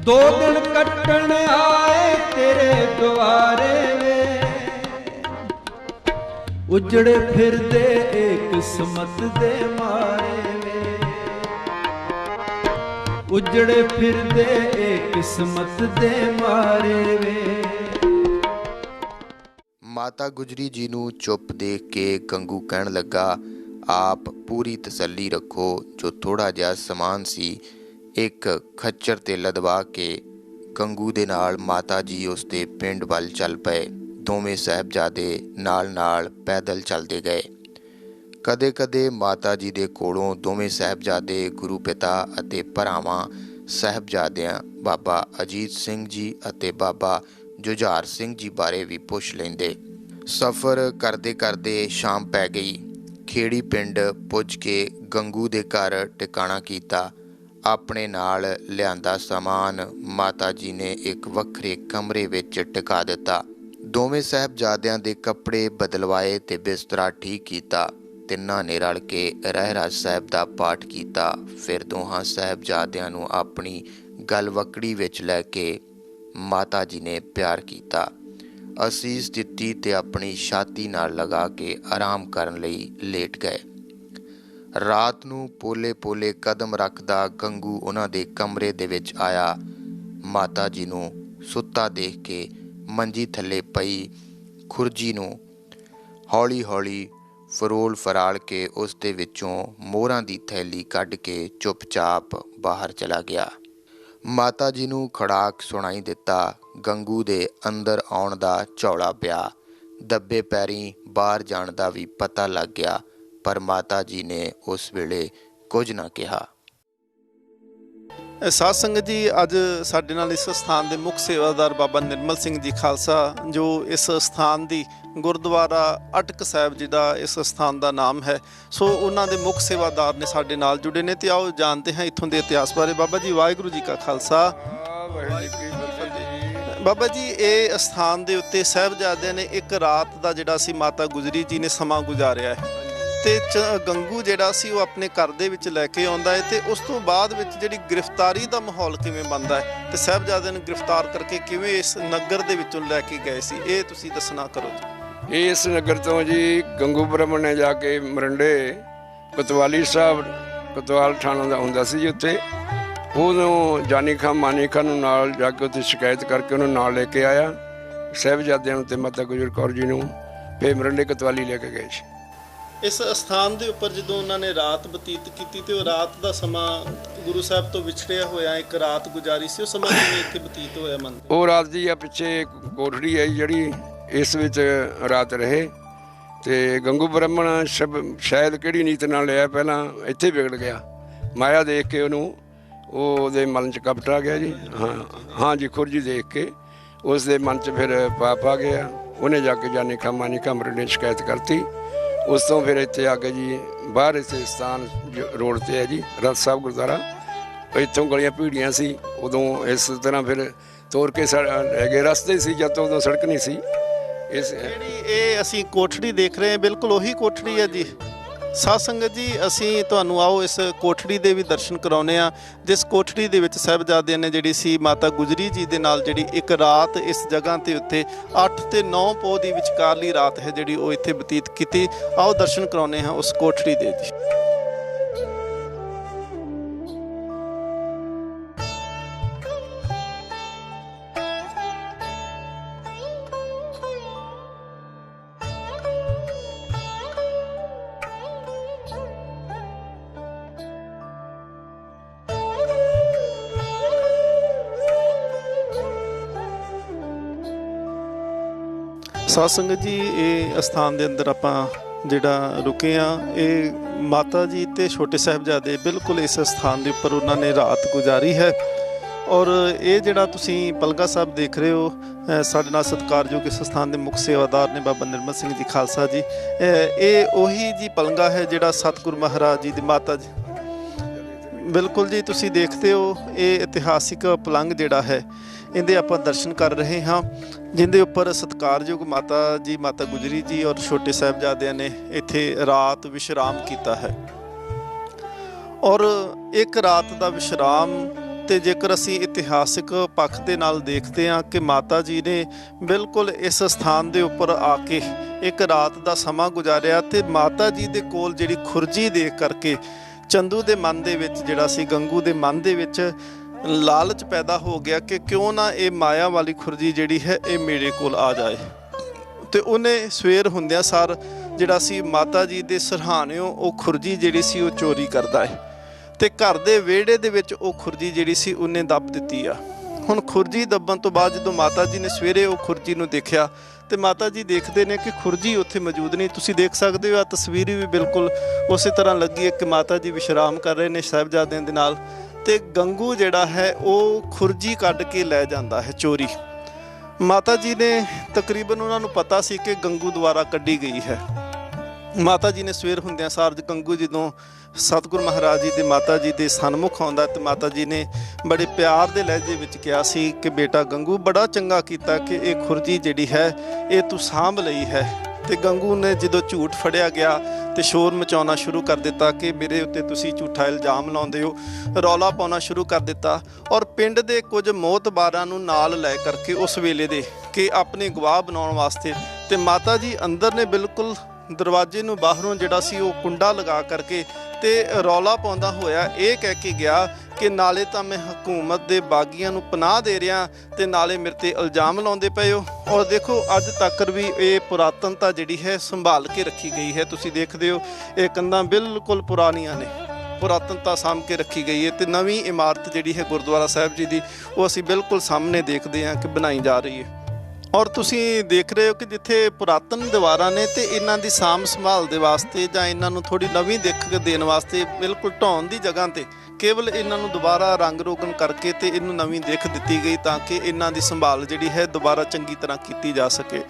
ਦੋ ਦਿਨ ਕੱਟਣ ਆਏ ਤੇਰੇ ਦੁਆਰੇ ਵੇ, ਉਜੜੇ ਫਿਰਦੇ ਏ ਕਿਸਮਤ ਦੇ ਮਾਰੇ ਵੇ, ਉਜੜੇ ਫਿਰਦੇ ਏ ਕਿਸਮਤ ਦੇ ਮਾਰੇ ਵੇ। ਮਾਤਾ ਗੁਜਰੀ ਜੀ ਨੂੰ ਚੁੱਪ ਦੇਖ ਕੇ ਗੰਗੂ ਕਹਿਣ ਲੱਗਾ, ਆਪ ਪੂਰੀ ਤਸੱਲੀ ਰੱਖੋ। ਜੋ ਥੋੜ੍ਹਾ ਜਿਹਾ ਸਮਾਨ ਸੀ ਇੱਕ ਖੱਚਰ 'ਤੇ ਲਦਵਾ ਕੇ ਗੰਗੂ ਦੇ ਨਾਲ ਮਾਤਾ ਜੀ ਉਸ ਦੇ ਪਿੰਡ ਵੱਲ ਚੱਲ ਪਏ। ਦੋਵੇਂ ਸਾਹਿਬਜ਼ਾਦੇ ਨਾਲ ਨਾਲ ਪੈਦਲ ਚੱਲਦੇ ਗਏ। ਕਦੇ ਕਦੇ ਮਾਤਾ ਜੀ ਦੇ ਕੋਲੋਂ ਦੋਵੇਂ ਸਾਹਿਬਜ਼ਾਦੇ ਗੁਰੂ ਪਿਤਾ ਅਤੇ ਭਰਾਵਾਂ ਸਾਹਿਬਜ਼ਾਦਿਆਂ ਬਾਬਾ ਅਜੀਤ ਸਿੰਘ ਜੀ ਅਤੇ ਬਾਬਾ ਜੁਝਾਰ ਸਿੰਘ ਜੀ ਬਾਰੇ ਵੀ ਪੁੱਛ ਲੈਂਦੇ। ਸਫ਼ਰ ਕਰਦੇ ਕਰਦੇ ਸ਼ਾਮ ਪੈ ਗਈ। ਖੇੜੀ ਪਿੰਡ ਪੁੱਜ ਕੇ ਗੰਗੂ ਦੇ ਘਰ ਟਿਕਾਣਾ ਕੀਤਾ। ਆਪਣੇ ਨਾਲ ਲਿਆਂਦਾ ਸਾਮਾਨ ਮਾਤਾ ਜੀ ਨੇ ਇੱਕ ਵੱਖਰੇ ਕਮਰੇ ਵਿੱਚ ਟਿਕਾ ਦਿੱਤਾ। ਦੋਵੇਂ ਸਾਹਿਬਜ਼ਾਦਿਆਂ ਦੇ ਕੱਪੜੇ ਬਦਲਵਾਏ ਤੇ ਬਿਸਤਰਾ ਠੀਕ ਕੀਤਾ। ਤਿੰਨਾਂ ਨੇ ਰਲ ਕੇ ਰਹਿਰਾਸ ਸਾਹਿਬ ਦਾ ਪਾਠ ਕੀਤਾ। ਫਿਰ ਦੋਹਾਂ ਸਾਹਿਬਜ਼ਾਦਿਆਂ ਨੂੰ ਆਪਣੀ ਗਲਵੱਕੜੀ ਵਿੱਚ ਲੈ ਕੇ ਮਾਤਾ ਜੀ ਨੇ ਪਿਆਰ ਕੀਤਾ, ਅਸੀਸ ਦਿੱਤੀ ਤੇ ਆਪਣੀ ਛਾਤੀ ਨਾਲ ਲਗਾ ਕੇ ਆਰਾਮ ਕਰਨ ਲਈ ਲੇਟ ਗਏ। ਰਾਤ ਨੂੰ ਪੋਲੇ ਪੋਲੇ ਕਦਮ ਰੱਖਦਾ ਗੰਗੂ ਉਹਨਾਂ ਦੇ ਕਮਰੇ ਦੇ ਵਿੱਚ ਆਇਆ। ਮਾਤਾ ਜੀ ਨੂੰ ਸੁੱਤਾ ਦੇਖ ਕੇ ਮੰਜੀ ਥੱਲੇ ਪਈ ਖੁਰਜੀ ਨੂੰ ਹੌਲੀ ਹੌਲੀ ਫਰੋਲ ਫਰਾਲ ਕੇ ਉਸ ਦੇ ਵਿੱਚੋਂ ਮੋਹਰਾਂ ਦੀ ਥੈਲੀ ਕੱਢ ਕੇ ਚੁੱਪਚਾਪ ਬਾਹਰ ਚਲਾ ਗਿਆ। ਮਾਤਾ ਜੀ ਨੂੰ ਖੜਾਕ ਸੁਣਾਈ ਦਿੱਤਾ। ਗੰਗੂ ਦੇ ਅੰਦਰ ਆਉਣ ਦਾ ਝੌਲਾ ਪਿਆ। ਦੱਬੇ ਪੈਰੀਂ ਬਾਹਰ ਜਾਣ ਦਾ ਵੀ ਪਤਾ ਲੱਗ ਗਿਆ, ਪਰ ਮਾਤਾ ਜੀ ਨੇ ਉਸ ਵੇਲੇ ਕੁਝ ਨਾ ਕਿਹਾ। ਸਾਧ ਸੰਗਤ ਜੀ, ਅੱਜ ਸਾਡੇ ਨਾਲ ਇਸ ਸਥਾਨ ਦੇ ਮੁੱਖ ਸੇਵਾਦਾਰ ਬਾਬਾ ਨਿਰਮਲ ਸਿੰਘ ਜੀ ਖਾਲਸਾ, ਜੋ ਇਸ ਸਥਾਨ ਦੀ ਗੁਰਦੁਆਰਾ ਅਟਕ ਸਾਹਿਬ ਜੀ ਦਾ ਇਸ ਸਥਾਨ ਦਾ ਨਾਮ ਹੈ, ਸੋ ਉਹਨਾਂ ਦੇ ਮੁੱਖ ਸੇਵਾਦਾਰ ਨੇ ਸਾਡੇ ਨਾਲ ਜੁੜੇ ਨੇ ਤੇ ਆਓ ਜਾਣਦੇ ਹਾਂ ਇੱਥੋਂ ਦੇ ਇਤਿਹਾਸ ਬਾਰੇ। ਬਾਬਾ ਜੀ, ਵਾਹਿਗੁਰੂ ਜੀ ਕਾ ਖਾਲਸਾ, ਵਾਹਿਗੁਰੂ ਜੀ ਕੀ ਫਤਿਹ। ਬਾਬਾ ਜੀ, ਇਹ ਸਥਾਨ ਦੇ ਉੱਤੇ ਸਾਹਿਬਜ਼ਾਦਿਆਂ ਨੇ ਇੱਕ ਰਾਤ ਦਾ ਜਿਹੜਾ ਸੀ ਮਾਤਾ ਗੁਜਰੀ ਜੀ ਨੇ ਸਮਾਂ ਗੁਜ਼ਾਰਿਆ ਹੈ ਤੇ ਗੰਗੂ ਜਿਹੜਾ ਸੀ ਉਹ ਆਪਣੇ ਘਰ ਦੇ ਵਿੱਚ ਲੈ ਕੇ ਆਉਂਦਾ ਹੈ ਤੇ ਉਸ ਤੋਂ ਬਾਅਦ ਵਿੱਚ ਜਿਹੜੀ ਗ੍ਰਿਫਤਾਰੀ ਦਾ ਮਾਹੌਲ ਕਿਵੇਂ ਬਣਦਾ ਹੈ ਤੇ ਸਾਹਿਬਜ਼ਾਦਿਆਂ ਨੂੰ ਗ੍ਰਿਫਤਾਰ ਕਰਕੇ ਕਿਵੇਂ ਇਸ ਨਗਰ ਦੇ ਵਿੱਚੋਂ ਲੈ ਕੇ ਗਏ ਸੀ, ਇਹ ਤੁਸੀਂ ਦੱਸਣਾ ਕਰੋ ਜੀ। ਇਸ ਨਗਰ ਤੋਂ ਜੀ ਗੰਗੂ ਬ੍ਰਾਹਮਣ ਨੇ ਜਾ ਕੇ ਮਰਿੰਡੇ ਕੋਤਵਾਲੀ ਸਾਹਿਬ, ਕੋਤਵਾਲ ਥਾਣਾ ਦਾ ਹੁੰਦਾ ਸੀ ਜੀ ਉੱਥੇ, ਉਦੋਂ ਜਾਨੀ ਖਾਂ ਮਾਨੀ ਖਾਂ ਨੂੰ ਨਾਲ ਜਾ ਕੇ ਉੱਥੇ ਸ਼ਿਕਾਇਤ ਕਰਕੇ ਉਹਨੂੰ ਨਾਲ ਲੈ ਕੇ ਆਇਆ, ਸਾਹਿਬਜ਼ਾਦਿਆਂ ਨੂੰ ਤੇ ਮਾਤਾ ਗੁਜਰ ਕੌਰ ਜੀ ਨੂੰ, ਫਿਰ ਮਰਿੰਡੇ ਕੋਤਵਾਲੀ ਲੈ ਕੇ ਗਏ ਸੀ। ਇਸ ਅਸਥਾਨ ਦੇ ਉੱਪਰ ਜਦੋਂ ਉਹਨਾਂ ਨੇ ਰਾਤ ਬਤੀਤ ਕੀਤੀ ਤੇ ਉਹ ਰਾਤ ਦਾ ਸਮਾਂ ਗੁਰੂ ਸਾਹਿਬ ਤੋਂ ਵਿਛੜਿਆ ਹੋਇਆ ਇੱਕ ਰਾਤ ਗੁਜ਼ਾਰੀ ਸੀ, ਉਹ ਸਮਾਂ ਕਿਵੇਂ ਇੱਥੇ ਬਤੀਤ ਹੋਇਆ ਮਨ? ਉਹ ਰਾਤ ਦੀ ਆ ਪਿੱਛੇ ਕੋਠੜੀ ਆਈ ਜਿਹੜੀ, ਇਸ ਵਿੱਚ ਰਾਤ ਰਹੇ ਤੇ ਗੰਗੂ ਬ੍ਰਾਹਮਣ ਸ਼ਾਇਦ ਕਿਹੜੀ ਨੀਤ ਨਾਲ ਲਿਆ, ਪਹਿਲਾਂ ਇੱਥੇ ਵਿਗੜ ਗਿਆ, ਮਾਇਆ ਦੇਖ ਕੇ ਉਹਨੂੰ ਉਹਦੇ ਮਨ 'ਚ ਕਪਟ ਆ ਗਿਆ ਜੀ। ਹਾਂ ਜੀ, ਖੁਰਜੀ ਦੇਖ ਕੇ ਉਸ ਦੇ ਮਨ 'ਚ ਫਿਰ ਪਾਪ ਆ ਗਿਆ। ਉਹਨੇ ਜਾ ਕੇ ਜਾਨੀ ਖਾਂ ਮਾਨੀ ਖਾਂ ਮਰਿੰਡੇ ਸ਼ਿਕਾਇਤ ਕਰਤੀ। ਉਸ ਤੋਂ ਫਿਰ ਇੱਥੇ ਆ ਕੇ ਜੀ ਬਾਹਰ ਇੱਥੇ ਸਥਾਨ ਰੋਡ 'ਤੇ ਹੈ ਜੀ ਰਤ ਸਾਹਿਬ ਗੁਰਦੁਆਰਾ, ਇੱਥੋਂ ਗਲੀਆਂ ਭੀੜੀਆਂ ਸੀ ਉਦੋਂ, ਇਸ ਤਰ੍ਹਾਂ ਫਿਰ ਤੋਰ ਕੇ ਲੈ ਗਏ, ਰਸਤੇ ਸੀ ਜਦ ਤੋਂ, ਉਦੋਂ ਸੜਕ ਨਹੀਂ ਸੀ। ਇਸ ਜਿਹੜੀ ਇਹ ਅਸੀਂ ਕੋਠੜੀ ਦੇਖ ਰਹੇ ਹਾਂ ਬਿਲਕੁਲ ਉਹੀ ਕੋਠੜੀ ਹੈ ਜੀ। ਸਾਧ ਸੰਗਤ ਜੀ, ਅਸੀਂ ਤੁਹਾਨੂੰ ਆਓ ਇਸ ਕੋਠੜੀ ਦੇ ਵੀ ਦਰਸ਼ਨ ਕਰਾਉਂਦੇ ਹਾਂ, ਜਿਸ ਕੋਠੜੀ ਦੇ ਵਿੱਚ ਸਾਹਿਬਜ਼ਾਦਿਆਂ ਨੇ ਜਿਹੜੀ ਸੀ ਮਾਤਾ ਗੁਜਰੀ ਜੀ ਦੇ ਨਾਲ ਜਿਹੜੀ ਇੱਕ ਰਾਤ ਇਸ ਜਗ੍ਹਾ ਤੇ ਉੱਤੇ 8 ਤੇ 9 ਪੋਹ ਦੀ ਵਿਚਕਾਰਲੀ ਰਾਤ ਹੈ ਜਿਹੜੀ ਉਹ ਇੱਥੇ ਬਤੀਤ ਕੀਤੀ। ਆਓ ਦਰਸ਼ਨ ਕਰਾਉਂਦੇ ਹਾਂ ਉਸ ਕੋਠੜੀ ਦੇ ਜੀ। ਸਾਧ ਸੰਗਤ ਜੀ, ਇਹ ਅਸਥਾਨ ਦੇ ਅੰਦਰ ਆਪਾਂ ਜਿਹੜਾ ਰੁਕੇ ਆ, ਇਹ ਮਾਤਾ ਜੀ ਤੇ ਛੋਟੇ ਸਾਹਿਬਜ਼ਾਦੇ ਬਿਲਕੁਲ ਇਸ ਅਸਥਾਨ ਦੇ ਉੱਪਰ ਉਹਨਾਂ ਨੇ ਰਾਤ ਗੁਜ਼ਾਰੀ ਹੈ। ਔਰ ਇਹ ਜਿਹੜਾ ਤੁਸੀਂ ਪਲਗਾ ਸਾਹਿਬ ਦੇਖ ਰਹੇ ਹੋ, ਸਾਡੇ ਨਾਲ ਸਤਿਕਾਰਯੋਗ ਇਸ ਸਥਾਨ ਦੇ ਮੁੱਖ ਸੇਵਾਦਾਰ ਨੇ ਬਾਬਾ ਨਿਰਮਲ ਸਿੰਘ ਜੀ ਖਾਲਸਾ ਜੀ। ਇਹ ਉਹੀ ਜੀ ਪਲੰਗਾ ਹੈ ਜਿਹੜਾ ਸਤਿਗੁਰੂ ਮਹਾਰਾਜ ਜੀ ਦੀ ਮਾਤਾ ਜੀ, ਬਿਲਕੁਲ ਜੀ ਤੁਸੀਂ ਦੇਖਦੇ ਹੋ ਇਹ ਇਤਿਹਾਸਿਕ ਪਲੰਗ ਜਿਹੜਾ ਹੈ, ਇਹਦੇ ਆਪਾਂ ਦਰਸ਼ਨ ਕਰ ਰਹੇ ਹਾਂ, ਜਿਹਦੇ ਉੱਪਰ ਸਤਿਕਾਰਯੋਗ ਮਾਤਾ ਜੀ ਮਾਤਾ ਗੁਜਰੀ ਜੀ ਔਰ ਛੋਟੇ ਸਾਹਿਬਜ਼ਾਦਿਆਂ ਨੇ ਇੱਥੇ ਰਾਤ ਵਿਸ਼ਰਾਮ ਕੀਤਾ ਹੈ। ਔਰ ਇੱਕ ਰਾਤ ਦਾ ਵਿਸ਼ਰਾਮ, ਤੇ ਜੇਕਰ ਅਸੀਂ ਇਤਿਹਾਸਿਕ ਪੱਖ ਦੇ ਨਾਲ ਦੇਖਦੇ ਹਾਂ ਕਿ ਮਾਤਾ ਜੀ ਨੇ ਬਿਲਕੁਲ ਇਸ ਸਥਾਨ ਦੇ ਉੱਪਰ ਆ ਕੇ ਇੱਕ ਰਾਤ ਦਾ ਸਮਾਂ ਗੁਜ਼ਾਰਿਆ, ਤੇ ਮਾਤਾ ਜੀ ਦੇ ਕੋਲ ਜਿਹੜੀ ਖੁਰਜੀ ਦੇਖ ਕਰਕੇ ਚੰਦੂ ਦੇ ਮਨ ਦੇ ਵਿੱਚ ਜਿਹੜਾ ਸੀ, ਗੰਗੂ ਦੇ ਮਨ ਦੇ ਵਿੱਚ ਲਾਲਚ ਪੈਦਾ ਹੋ ਗਿਆ ਕਿ ਕਿਉਂ ਨਾ ਇਹ ਮਾਇਆ ਵਾਲੀ ਖੁਰਜੀ ਜਿਹੜੀ ਹੈ ਇਹ ਮੇਰੇ ਕੋਲ ਆ ਜਾਏ। ਤੇ ਉਹਨੇ ਸਵੇਰ ਹੁੰਦਿਆਂ ਸਾਰ ਜਿਹੜਾ ਸੀ ਮਾਤਾ ਜੀ ਦੇ ਸਰਹਾਣਿਓਂ ਉਹ ਖੁਰਜੀ ਜਿਹੜੀ ਸੀ ਉਹ ਚੋਰੀ ਕਰਦਾ ਹੈ, ਤੇ ਘਰ ਦੇ ਵਿਹੜੇ ਦੇ ਵਿੱਚ ਉਹ ਖੁਰਜੀ ਜਿਹੜੀ ਸੀ ਉਹਨੇ ਦੱਬ ਦਿੱਤੀ ਆ। ਹੁਣ ਖੁਰਜੀ ਦੱਬਣ ਤੋਂ ਬਾਅਦ ਜਦੋਂ ਮਾਤਾ ਜੀ ਨੇ ਸਵੇਰੇ ਉਹ ਖੁਰਜੀ ਨੂੰ ਦੇਖਿਆ, ਤੇ ਮਾਤਾ ਜੀ ਦੇਖਦੇ ਨੇ ਕਿ ਖੁਰਜੀ ਉੱਥੇ ਮੌਜੂਦ ਨਹੀਂ। ਤੁਸੀਂ ਦੇਖ ਸਕਦੇ ਹੋ, ਆ ਤਸਵੀਰ ਵੀ ਬਿਲਕੁਲ ਉਸੇ ਤਰ੍ਹਾਂ ਲੱਗੀ ਹੈ ਕਿ ਮਾਤਾ ਜੀ ਵਿਸ਼ਰਾਮ ਕਰ ਰਹੇ ਨੇ ਸਾਹਿਬਜ਼ਾਦਿਆਂ ਦੇ ਨਾਲ, ਤੇ ਗੰਗੂ ਜਿਹੜਾ ਹੈ ਉਹ ਖੁਰਜੀ ਕੱਢ ਕੇ ਲੈ ਜਾਂਦਾ ਹੈ ਚੋਰੀ। ਮਾਤਾ ਜੀ ਨੇ ਤਕਰੀਬਨ ਉਹਨਾਂ ਨੂੰ ਪਤਾ ਸੀ ਕਿ ਗੰਗੂ ਦੁਆਰਾ ਕੱਢੀ ਗਈ ਹੈ। ਮਾਤਾ ਜੀ ਨੇ ਸਵੇਰ ਹੁੰਦਿਆਂ ਸਾਰ ਗੰਗੂ ਜਦੋਂ ਸਤਿਗੁਰੂ ਮਹਾਰਾਜ ਜੀ ਦੇ ਮਾਤਾ ਜੀ ਦੇ ਸਨਮੁਖ ਆਉਂਦਾ, ਤੇ ਮਾਤਾ ਜੀ ਨੇ ਬੜੇ ਪਿਆਰ ਦੇ ਲਹਿਜੇ ਵਿੱਚ ਕਿਹਾ ਸੀ ਕਿ ਬੇਟਾ ਗੰਗੂ, ਬੜਾ ਚੰਗਾ ਕੀਤਾ ਕਿ ਇਹ ਖੁਰਜੀ ਜਿਹੜੀ ਹੈ ਇਹ ਤੂੰ ਸਾਂਭ ਲਈ ਹੈ। ਤੇ ਗੰਗੂ ਨੇ ਜਦੋਂ ਝੂਠ ਫੜਿਆ ਗਿਆ ਤੇ ਸ਼ੋਰ ਮਚਾਉਣਾ ਸ਼ੁਰੂ ਕਰ ਦਿੱਤਾ ਕਿ ਮੇਰੇ ਉੱਤੇ ਤੁਸੀਂ ਝੂਠਾ ਇਲਜ਼ਾਮ ਲਾਉਂਦੇ ਹੋ, ਰੌਲਾ ਪਾਉਣਾ ਸ਼ੁਰੂ ਕਰ ਦਿੱਤਾ। ਔਰ ਪਿੰਡ ਦੇ ਕੁਝ ਮੋਹਤਬਾਰਾਂ ਨੂੰ ਨਾਲ ਲੈ ਕਰਕੇ ਉਸ ਵੇਲੇ ਦੇ ਕਿ ਆਪਣੇ ਗਵਾਹ ਬਣਾਉਣ ਵਾਸਤੇ, ਤੇ ਮਾਤਾ ਜੀ ਅੰਦਰ ਨੇ ਬਿਲਕੁਲ ਦਰਵਾਜ਼ੇ ਨੂੰ ਬਾਹਰੋਂ ਜਿਹੜਾ ਸੀ ਉਹ ਕੁੰਡਾ ਲਗਾ ਕਰਕੇ ਤੇ ਰੌਲਾ ਪਾਉਂਦਾ ਹੋਇਆ ਇਹ ਕਹਿ ਕੇ ਗਿਆ ਕਿ ਨਾਲੇ ਤਾਂ ਮੈਂ ਹਕੂਮਤ ਦੇ ਬਾਗੀਆਂ ਨੂੰ ਪਨਾਹ ਦੇ ਰਿਹਾ ਤੇ ਨਾਲੇ ਮੇਰੇ ਤੇ ਇਲਜ਼ਾਮ ਲਾਉਂਦੇ ਪਏ ਹੋ। ਔਰ ਦੇਖੋ ਅੱਜ ਤੱਕ ਵੀ ਇਹ ਪੁਰਾਤਨਤਾ ਜਿਹੜੀ ਹੈ ਸੰਭਾਲ ਕੇ ਰੱਖੀ ਗਈ ਹੈ। ਤੁਸੀਂ ਦੇਖਦੇ ਹੋ ਇਹ ਕੰਧਾਂ ਬਿਲਕੁਲ ਪੁਰਾਣੀਆਂ ਨੇ, ਪੁਰਾਤਨਤਾ ਸਾਂਭ ਕੇ ਰੱਖੀ ਗਈ ਹੈ। ਤੇ ਨਵੀਂ ਇਮਾਰਤ ਜਿਹੜੀ ਹੈ ਗੁਰਦੁਆਰਾ ਸਾਹਿਬ ਜੀ ਦੀ, ਉਹ ਅਸੀਂ ਬਿਲਕੁਲ ਸਾਹਮਣੇ ਦੇਖਦੇ ਹਾਂ ਕਿ ਬਣਾਈ ਜਾ ਰਹੀ ਹੈ। ਔਰ ਤੁਸੀਂ ਦੇਖ ਰਹੇ ਹੋ ਕਿ ਜਿੱਥੇ ਪੁਰਾਤਨ ਦੀਵਾਰਾਂ ਨੇ ਤੇ ਇਹਨਾਂ ਦੀ ਸਾਂਭ ਸੰਭਾਲ ਦੇ ਵਾਸਤੇ ਜਾਂ ਇਹਨਾਂ ਨੂੰ ਥੋੜੀ ਨਵੀਂ ਦਿੱਖ ਦੇਣ ਵਾਸਤੇ ਬਿਲਕੁਲ ਢਾਉਣ ਦੀ ਜਗ੍ਹਾ ਤੇ ਕੇਵਲ ਇਹਨਾਂ ਨੂੰ ਦੁਬਾਰਾ ਰੰਗ ਰੋਗਨ ਕਰਕੇ ਤੇ ਇਹਨੂੰ ਨਵੀਂ ਦਿੱਖ ਦਿੱਤੀ ਗਈ ਤਾਂ ਕਿ ਇਹਨਾਂ ਦੀ ਸੰਭਾਲ ਜਿਹੜੀ ਹੈ ਦੁਬਾਰਾ ਚੰਗੀ ਤਰ੍ਹਾਂ ਕੀਤੀ ਜਾ ਸਕੇ।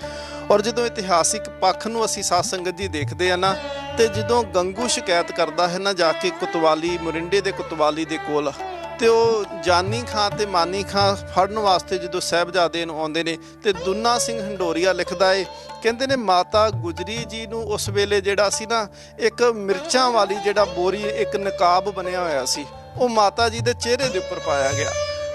ਔਰ ਜਦੋਂ ਇਤਿਹਾਸਿਕ ਪੱਖ ਨੂੰ ਅਸੀਂ ਸਾਧ ਸੰਗਤ ਜੀ ਦੇਖਦੇ ਆ ਨਾ, ਤੇ ਜਦੋਂ ਗੰਗੂ ਸ਼ਿਕਾਇਤ ਕਰਦਾ ਹੈ ਨਾ ਜਾ ਕੇ ਕੋਤਵਾਲੀ, ਮੋਰਿੰਡੇ ਦੇ ਕੋਤਵਾਲੀ ਦੇ ਕੋਲ, ਤੇ ਉਹ ਜਾਨੀ ਖਾਂ ਤੇ ਮਾਨੀ ਖਾਂ ਫੜਨ ਵਾਸਤੇ ਜਦੋਂ ਸਾਹਿਬਜ਼ਾਦੇ ਨੂੰ ਆਉਂਦੇ ਨੇ, ਤੇ ਦੁੰਨਾ ਸਿੰਘ ਹੰਡੋਰੀਆ ਲਿਖਦਾ ਏ, ਕਹਿੰਦੇ ਨੇ ਮਾਤਾ ਗੁਜਰੀ ਜੀ ਨੂੰ ਉਸ ਵੇਲੇ ਜਿਹੜਾ ਸੀ ਨਾ ਇੱਕ ਮਿਰਚਾਂ ਵਾਲੀ ਜਿਹੜਾ ਬੋਰੀ, ਇੱਕ ਨਕਾਬ ਬਣਿਆ ਹੋਇਆ ਸੀ, ਉਹ ਮਾਤਾ ਜੀ ਦੇ ਚਿਹਰੇ ਦੇ ਉੱਪਰ ਪਾਇਆ ਗਿਆ।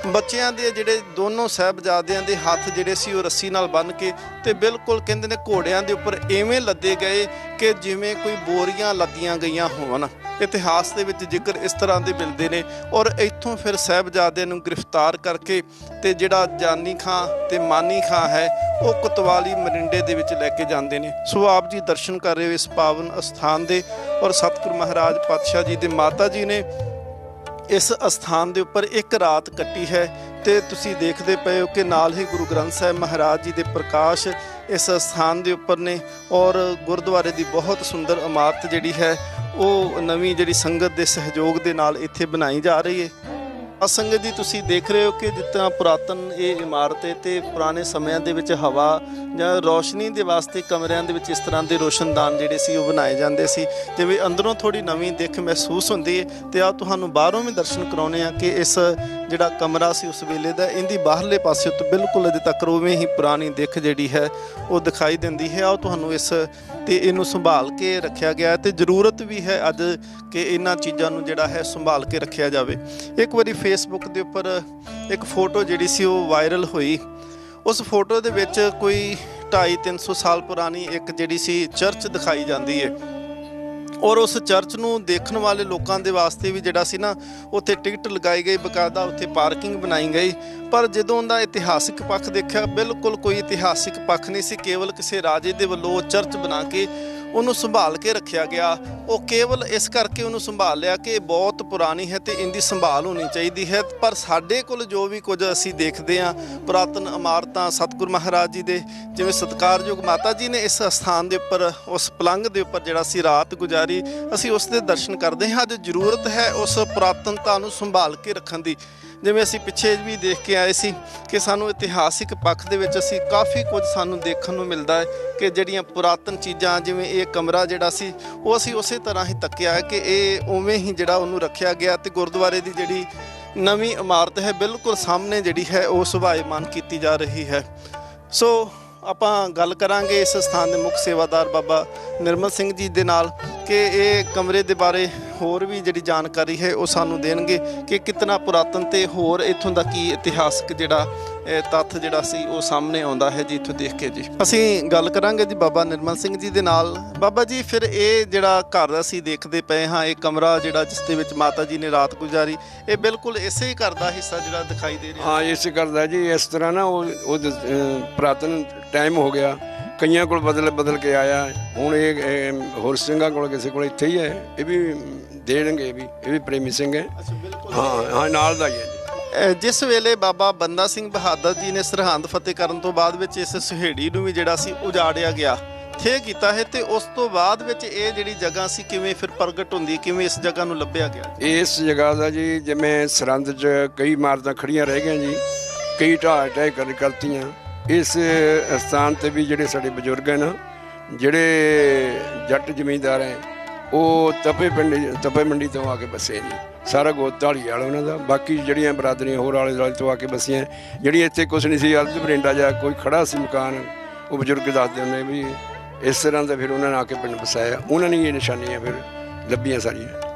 ਬੱਚਿਆਂ ਦੇ ਜਿਹੜੇ ਦੋਨੋਂ ਸਾਹਿਬਜ਼ਾਦਿਆਂ ਦੇ ਹੱਥ ਜਿਹੜੇ ਸੀ ਉਹ ਰੱਸੀ ਨਾਲ ਬੰਨ੍ਹ ਕੇ ਤੇ ਬਿਲਕੁਲ ਕਹਿੰਦੇ ਨੇ ਘੋੜਿਆਂ ਦੇ ਉੱਪਰ ਐਵੇਂ ਲੱਦੇ ਗਏ ਕਿ ਜਿਵੇਂ ਕੋਈ ਬੋਰੀਆਂ ਲੱਦੀਆਂ ਗਈਆਂ ਹੋਣ। ਇਤਿਹਾਸ ਦੇ ਵਿੱਚ ਜ਼ਿਕਰ ਇਸ ਤਰ੍ਹਾਂ ਦੇ ਮਿਲਦੇ ਨੇ। ਔਰ ਇੱਥੋਂ ਫਿਰ ਸਾਹਿਬਜ਼ਾਦਿਆਂ ਨੂੰ ਗ੍ਰਿਫਤਾਰ ਕਰਕੇ ਤੇ ਜਿਹੜਾ ਜਾਨੀ ਖਾਂ ਤੇ ਮਾਨੀ ਖਾਂ ਹੈ ਉਹ ਕੋਤਵਾਲੀ ਮਰਿੰਡੇ ਦੇ ਵਿੱਚ ਲੈ ਕੇ ਜਾਂਦੇ ਨੇ। ਸੋ ਆਪ ਜੀ ਦਰਸ਼ਨ ਕਰ ਰਹੇ ਹੋ ਇਸ ਪਾਵਨ ਅਸਥਾਨ ਦੇ। ਔਰ ਸਤਿਗੁਰੂ ਮਹਾਰਾਜ ਪਾਤਸ਼ਾਹ ਜੀ ਦੇ ਮਾਤਾ ਜੀ ਨੇ ਇਸ ਅਸਥਾਨ ਦੇ ਉੱਪਰ ਇੱਕ ਰਾਤ ਕੱਟੀ ਹੈ ਤੇ ਤੁਸੀਂ ਦੇਖਦੇ ਪਏ ਹੋ ਕਿ ਨਾਲ ਹੀ ਗੁਰੂ ਗ੍ਰੰਥ ਸਾਹਿਬ ਮਹਾਰਾਜ ਜੀ ਦੇ ਪ੍ਰਕਾਸ਼ ਇਸ ਅਸਥਾਨ ਦੇ ਉੱਪਰ ਨੇ। ਔਰ ਗੁਰਦੁਆਰੇ ਦੀ ਬਹੁਤ ਸੁੰਦਰ ਇਮਾਰਤ ਜਿਹੜੀ ਹੈ ਉਹ ਨਵੀਂ ਜਿਹੜੀ ਸੰਗਤ ਦੇ ਸਹਿਯੋਗ ਦੇ ਨਾਲ ਇੱਥੇ ਬਣਾਈ ਜਾ ਰਹੀ ਹੈ। ਸੰਗਤ ਜੀ ਤੁਸੀਂ ਦੇਖ ਰਹੇ ਹੋ ਕਿ ਜਿੱਦਾਂ ਪੁਰਾਤਨ ਇਹ ਇਮਾਰਤ ਹੈ ਤੇ ਪੁਰਾਣੇ ਸਮਿਆਂ ਦੇ ਵਿੱਚ ਹਵਾ ਜਾਂ ਰੋਸ਼ਨੀ ਦੇ ਵਾਸਤੇ ਕਮਰਿਆਂ ਦੇ ਵਿੱਚ ਇਸ ਤਰ੍ਹਾਂ ਦੇ ਰੋਸ਼ਨਦਾਨ ਜਿਹੜੇ ਸੀ ਉਹ ਬਣਾਏ ਜਾਂਦੇ ਸੀ। ਜਿਵੇਂ ਅੰਦਰੋਂ ਥੋੜੀ ਨਵੀਂ ਦਿੱਖ ਮਹਿਸੂਸ ਹੁੰਦੀ ਹੈ ਤੇ ਆ ਤੁਹਾਨੂੰ ਬਾਹਰੋਂ ਵੀ ਦਰਸ਼ਨ ਕਰਾਉਣੇ ਆ ਕਿ ਇਸ ਜਿਹੜਾ ਕਮਰਾ ਸੀ ਉਸ ਵੇਲੇ ਦਾ, ਇਹਦੀ ਬਾਹਰਲੇ ਪਾਸੇ ਤੋਂ ਬਿਲਕੁਲ ਅਜੇ ਤੱਕ ਉਵੇਂ ਹੀ ਪੁਰਾਣੀ ਦਿੱਖ ਜਿਹੜੀ ਹੈ ਉਹ ਦਿਖਾਈ ਦਿੰਦੀ ਹੈ। ਆਓ ਤੁਹਾਨੂੰ ਇਸ ਤੇ ਇਹਨੂੰ ਸੰਭਾਲ ਕੇ ਰੱਖਿਆ ਗਿਆ ਤੇ ਜ਼ਰੂਰਤ ਵੀ ਹੈ ਅੱਜ ਕਿ ਇਹਨਾਂ ਚੀਜ਼ਾਂ ਨੂੰ ਜਿਹੜਾ ਹੈ ਸੰਭਾਲ ਕੇ ਰੱਖਿਆ ਜਾਵੇ। ਇੱਕ ਵਾਰੀ ਫੇਸਬੁੱਕ ਦੇ ਉੱਪਰ ਇੱਕ ਫੋਟੋ ਜਿਹੜੀ ਸੀ ਉਹ ਵਾਇਰਲ ਹੋਈ। ਉਸ ਫੋਟੋ ਦੇ ਵਿੱਚ ਕੋਈ 250-300 ਸਾਲ ਪੁਰਾਣੀ ਇੱਕ ਜਿਹੜੀ ਸੀ ਚਰਚ ਦਿਖਾਈ ਜਾਂਦੀ ਹੈ। ਔਰ ਉਸ ਚਰਚ ਨੂੰ ਦੇਖਣ ਵਾਲੇ ਲੋਕਾਂ ਦੇ ਵਾਸਤੇ ਵੀ ਜਿਹੜਾ ਸੀ ਨਾ ਉੱਥੇ ਟਿਕਟ ਲਗਾਈ ਗਈ, ਬਕਾਇਦਾ ਉੱਥੇ ਪਾਰਕਿੰਗ ਬਣਾਈ ਗਈ। ਪਰ ਜਦੋਂ ਉਹਦਾ ਇਤਿਹਾਸਿਕ ਪੱਖ ਦੇਖਿਆ, ਬਿਲਕੁਲ ਕੋਈ ਇਤਿਹਾਸਿਕ ਪੱਖ ਨਹੀਂ ਸੀ। ਕੇਵਲ ਕਿਸੇ ਰਾਜੇ ਦੇ ਵੱਲੋਂ ਚਰਚ ਬਣਾ ਕੇ ਉਹਨੂੰ ਸੰਭਾਲ ਕੇ ਰੱਖਿਆ ਗਿਆ। ਉਹ ਕੇਵਲ ਇਸ ਕਰਕੇ ਉਹਨੂੰ ਸੰਭਾਲ ਲਿਆ ਕਿ ਬਹੁਤ ਪੁਰਾਣੀ ਹੈ ਤੇ ਇਹਦੀ ਸੰਭਾਲ ਹੋਣੀ ਚਾਹੀਦੀ ਹੈ। ਪਰ ਸਾਡੇ ਕੋਲ ਜੋ ਵੀ ਕੁਝ ਅਸੀਂ ਦੇਖਦੇ ਹਾਂ ਪੁਰਾਤਨ ਇਮਾਰਤਾਂ ਸਤਿਗੁਰੂ ਮਹਾਰਾਜ ਜੀ ਦੇ, ਜਿਵੇਂ ਸਤਿਕਾਰਯੋਗ ਮਾਤਾ ਜੀ ਨੇ ਇਸ ਅਸਥਾਨ ਦੇ ਉੱਪਰ ਉਸ ਪਲੰਘ ਦੇ ਉੱਪਰ ਜਿਹੜਾ ਸੀ ਰਾਤ ਗੁਜ਼ਾਰੀ, ਅਸੀਂ ਉਸ ਦੇ ਦਰਸ਼ਨ ਕਰਦੇ ਹਾਂ। ਅੱਜ ਜ਼ਰੂਰਤ ਹੈ ਉਸ ਪੁਰਾਤਨਤਾ ਨੂੰ ਸੰਭਾਲ ਕੇ ਰੱਖਣ ਦੀ। ਜਿਵੇਂ ਅਸੀਂ ਪਿੱਛੇ ਵੀ ਦੇਖ ਕੇ ਆਏ ਸੀ ਕਿ ਸਾਨੂੰ ਇਤਿਹਾਸਿਕ ਪੱਖ ਦੇ ਵਿੱਚ ਅਸੀਂ ਕਾਫੀ ਕੁਝ ਸਾਨੂੰ ਦੇਖਣ ਨੂੰ ਮਿਲਦਾ ਹੈ ਕਿ ਜਿਹੜੀਆਂ ਪੁਰਾਤਨ ਚੀਜ਼ਾਂ, ਜਿਵੇਂ ਇਹ ਕਮਰਾ ਜਿਹੜਾ ਸੀ ਉਹ ਅਸੀਂ ਉਸੇ ਤਰ੍ਹਾਂ ਹੀ ਤੱਕਿਆ ਹੈ ਕਿ ਇਹ ਉਵੇਂ ਹੀ ਜਿਹੜਾ ਉਹਨੂੰ ਰੱਖਿਆ ਗਿਆ। ਤੇ ਗੁਰਦੁਆਰੇ ਦੀ ਜਿਹੜੀ ਨਵੀਂ ਇਮਾਰਤ ਹੈ ਬਿਲਕੁਲ ਸਾਹਮਣੇ ਜਿਹੜੀ ਹੈ ਉਹ ਸੁਭਾਇਮਾਨ ਕੀਤੀ ਜਾ ਰਹੀ ਹੈ। ਸੋ ਆਪਾਂ ਗੱਲ ਕਰਾਂਗੇ ਇਸ ਸਥਾਨ ਦੇ ਮੁੱਖ ਸੇਵਾਦਾਰ ਬਾਬਾ ਨਿਰਮਲ ਸਿੰਘ ਜੀ ਦੇ ਨਾਲ ਕਿ ਇਹ ਕਮਰੇ ਦੇ ਬਾਰੇ ਹੋਰ ਵੀ ਜਿਹੜੀ ਜਾਣਕਾਰੀ ਹੈ ਉਹ ਸਾਨੂੰ ਦੇਣਗੇ ਕਿ ਕਿਤਨਾ ਪੁਰਾਤਨ ਤੇ ਹੋਰ ਇੱਥੋਂ ਦਾ ਕੀ ਇਤਿਹਾਸਕ ਜਿਹੜਾ ਤੱਥ ਜਿਹੜਾ ਸੀ ਉਹ ਸਾਹਮਣੇ ਆਉਂਦਾ ਹੈ ਜੀ ਇੱਥੋਂ ਦੇਖ ਕੇ। ਜੀ ਅਸੀਂ ਗੱਲ ਕਰਾਂਗੇ ਜੀ ਬਾਬਾ ਨਿਰਮਲ ਸਿੰਘ ਜੀ ਦੇ ਨਾਲ। ਬਾਬਾ ਜੀ, ਫਿਰ ਇਹ ਜਿਹੜਾ ਘਰ ਅਸੀਂ ਦੇਖਦੇ ਪਏ ਹਾਂ, ਇਹ ਕਮਰਾ ਜਿਹੜਾ ਜਿਸ ਦੇ ਵਿੱਚ ਮਾਤਾ ਜੀ ਨੇ ਰਾਤ ਗੁਜ਼ਾਰੀ, ਇਹ ਬਿਲਕੁਲ ਇਸੇ ਹੀ ਘਰ ਦਾ ਹਿੱਸਾ ਜਿਹੜਾ ਦਿਖਾਈ ਦੇ ਰਿਹਾ? ਹਾਂ, ਇਸੇ ਘਰ ਦਾ ਜੀ। ਇਸ ਤਰ੍ਹਾਂ ਨਾ ਉਹ ਪੁਰਾਤਨ ਟਾਈਮ ਹੋ ਗਿਆ, ਕਈਆਂ ਕੋਲ ਬਦਲ ਕੇ ਆਇਆ। ਹੁਣ ਇਹ ਹੋਰ ਸਿੰਘਾਂ ਕੋਲ ਕਿਸੇ ਕੋਲ ਇੱਥੇ ਹੀ ਹੈ। ਇਹ ਵੀ ਦੇਣਗੇ, ਇਹ ਵੀ ਪ੍ਰੇਮੀ ਸਿੰਘ ਹੈ। ਹਾਂ, ਨਾਲ ਦਾ ਹੀ ਹੈ ਜੀ। ਜਿਸ ਵੇਲੇ ਬਾਬਾ ਬੰਦਾ ਸਿੰਘ ਬਹਾਦਰ ਜੀ ਨੇ ਸਰਹੰਦ ਫਤਿਹ ਕਰਨ ਤੋਂ ਬਾਅਦ ਵਿੱਚ ਇਸ ਸੁਹੇੜੀ ਨੂੰ ਵੀ ਜਿਹੜਾ ਸੀ ਉਜਾੜਿਆ ਗਿਆ, ਥੇ ਕੀਤਾ ਹੈ, ਤੇ ਉਸ ਤੋਂ ਬਾਅਦ ਵਿੱਚ ਇਹ ਜਿਹੜੀ ਜਗ੍ਹਾ ਸੀ ਕਿਵੇਂ ਫਿਰ ਪ੍ਰਗਟ ਹੁੰਦੀ, ਕਿਵੇਂ ਇਸ ਜਗ੍ਹਾ ਨੂੰ ਲੱਭਿਆ ਗਿਆ? ਇਸ ਜਗ੍ਹਾ ਦਾ ਜੀ, ਜਿਵੇਂ ਸਰਹੰਦ 'ਚ ਕਈ ਇਮਾਰਤਾਂ ਖੜੀਆਂ ਰਹਿ ਗਈਆਂ ਜੀ, ਕਈ ਢਾਹ ਕਰਤੀਆਂ। ਇਸ ਸਥਾਨ 'ਤੇ ਵੀ ਜਿਹੜੇ ਸਾਡੇ ਬਜ਼ੁਰਗ ਹੈ ਨਾ, ਜਿਹੜੇ ਜੱਟ ਜ਼ਮੀਂਦਾਰ ਹੈ, ਉਹ ਤਪੇ ਮੰਡੀ ਤੋਂ ਆ ਕੇ ਬਸੇ ਜੀ। ਸਾਰਾ ਗੋਤ ਢਾਲੀ ਵਾਲਾ ਉਹਨਾਂ ਦਾ। ਬਾਕੀ ਜਿਹੜੀਆਂ ਬਰਾਦਰੀਆਂ ਹੋਰ ਆਲੇ ਦੁਆਲੇ ਤੋਂ ਆ ਕੇ ਬਸੀਆਂ, ਜਿਹੜੀਆਂ ਇੱਥੇ ਕੁਛ ਨਹੀਂ ਸੀ, ਅਰਧ ਬਰਿੰਡਾ ਜਾਂ ਕੋਈ ਖੜਾ ਸੀ ਮਕਾਨ, ਉਹ ਬਜ਼ੁਰਗ ਦੱਸਦੇ ਹੁੰਦੇ ਵੀ ਇਸ ਤਰ੍ਹਾਂ ਦਾ ਫਿਰ ਉਹਨਾਂ ਨੇ ਆ ਕੇ ਪਿੰਡ ਵਸਾਇਆ। ਉਹਨਾਂ ਨੇ ਇਹ ਨਿਸ਼ਾਨੀਆਂ ਫਿਰ ਲੱਭੀਆਂ ਸਾਰੀਆਂ।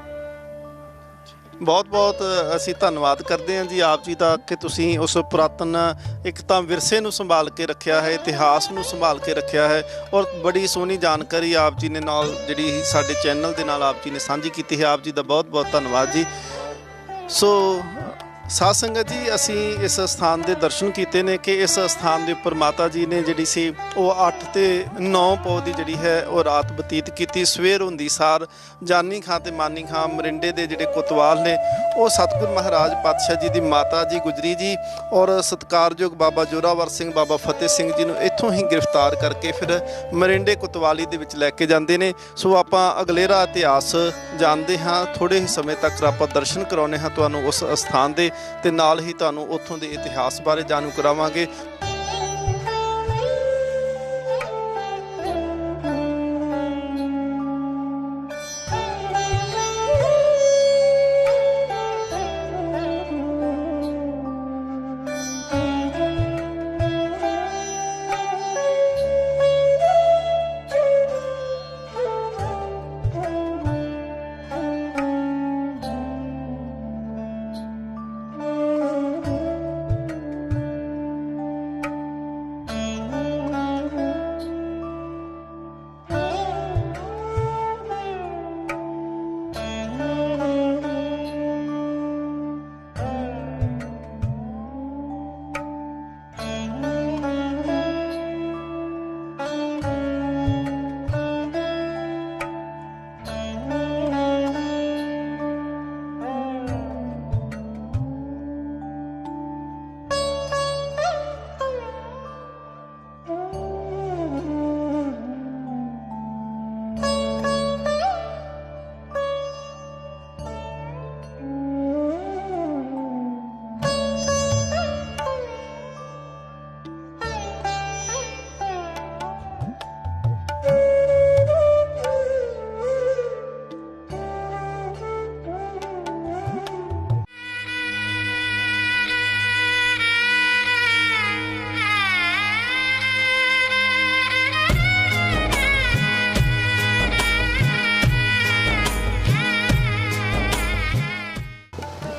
ਬਹੁਤ ਬਹੁਤ ਅਸੀਂ ਧੰਨਵਾਦ ਕਰਦੇ ਹਾਂ ਜੀ ਆਪ ਜੀ ਦਾ ਕਿ ਤੁਸੀਂ ਉਸ ਪੁਰਾਤਨ ਇੱਕ ਤਾਂ ਵਿਰਸੇ ਨੂੰ ਸੰਭਾਲ ਕੇ ਰੱਖਿਆ ਹੈ, ਇਤਿਹਾਸ ਨੂੰ ਸੰਭਾਲ ਕੇ ਰੱਖਿਆ ਹੈ। ਔਰ ਬੜੀ ਸੋਹਣੀ ਜਾਣਕਾਰੀ ਆਪ ਜੀ ਨੇ ਨਾਲ ਜਿਹੜੀ ਸਾਡੇ ਚੈਨਲ ਦੇ ਨਾਲ ਆਪ ਜੀ ਨੇ ਸਾਂਝੀ ਕੀਤੀ ਹੈ। ਆਪ ਜੀ ਦਾ ਬਹੁਤ ਬਹੁਤ ਧੰਨਵਾਦ ਜੀ। ਸੋ ਸਾਧ ਸੰਗਤ ਜੀ, ਅਸੀਂ ਇਸ ਸਥਾਨ ਦੇ ਦਰਸ਼ਨ ਕੀਤੇ ਨੇ ਕਿ ਇਸ ਸਥਾਨ ਦੇ ਉੱਪਰ ਮਾਤਾ ਜੀ ਨੇ ਜਿਹੜੀ ਸੀ ਉਹ 8 ਤੇ 9 ਪੌ ਦੀ ਜਿਹੜੀ ਹੈ ਉਹ ਰਾਤ ਬਤੀਤ ਕੀਤੀ। ਸਵੇਰ ਹੁੰਦੀ ਸਾਰ ਜਾਨੀ ਖਾਂ ਤੇ ਮਾਨੀ ਖਾਂ ਮਰਿੰਡੇ ਦੇ ਜਿਹੜੇ ਕੋਤਵਾਲ ਨੇ, ਉਹ ਸਤਿਗੁਰੂ ਮਹਾਰਾਜ ਪਾਤਸ਼ਾਹ ਜੀ ਦੀ ਮਾਤਾ ਜੀ ਗੁਜਰੀ ਜੀ ਔਰ ਸਤਿਕਾਰਯੋਗ ਬਾਬਾ ਜੋਰਾਵਰ ਸਿੰਘ, ਬਾਬਾ ਫਤਿਹ ਸਿੰਘ ਜੀ ਨੂੰ ਇੱਥੋਂ ਹੀ ਗ੍ਰਿਫਤਾਰ ਕਰਕੇ ਫਿਰ ਮਰਿੰਡੇ ਕੋਤਵਾਲੀ ਦੇ ਵਿੱਚ ਲੈ ਕੇ ਜਾਂਦੇ ਨੇ। ਸੋ ਆਪਾਂ ਅਗਲੇਰਾ ਇਤਿਹਾਸ ਜਾਣਦੇ ਹਾਂ। ਥੋੜ੍ਹੇ ਹੀ ਸਮੇਂ ਤੱਕ ਆਪਾਂ ਦਰਸ਼ਨ ਕਰਾਉਂਦੇ ਹਾਂ ਤੁਹਾਨੂੰ ਉਸ ਅਸਥਾਨ ਦੇ, ਤੇ ਨਾਲ ਹੀ ਤੁਹਾਨੂੰ ਉੱਥੋਂ ਦੇ ਇਤਿਹਾਸ ਬਾਰੇ ਜਾਣੂ ਕਰਾਵਾਂਗੇ।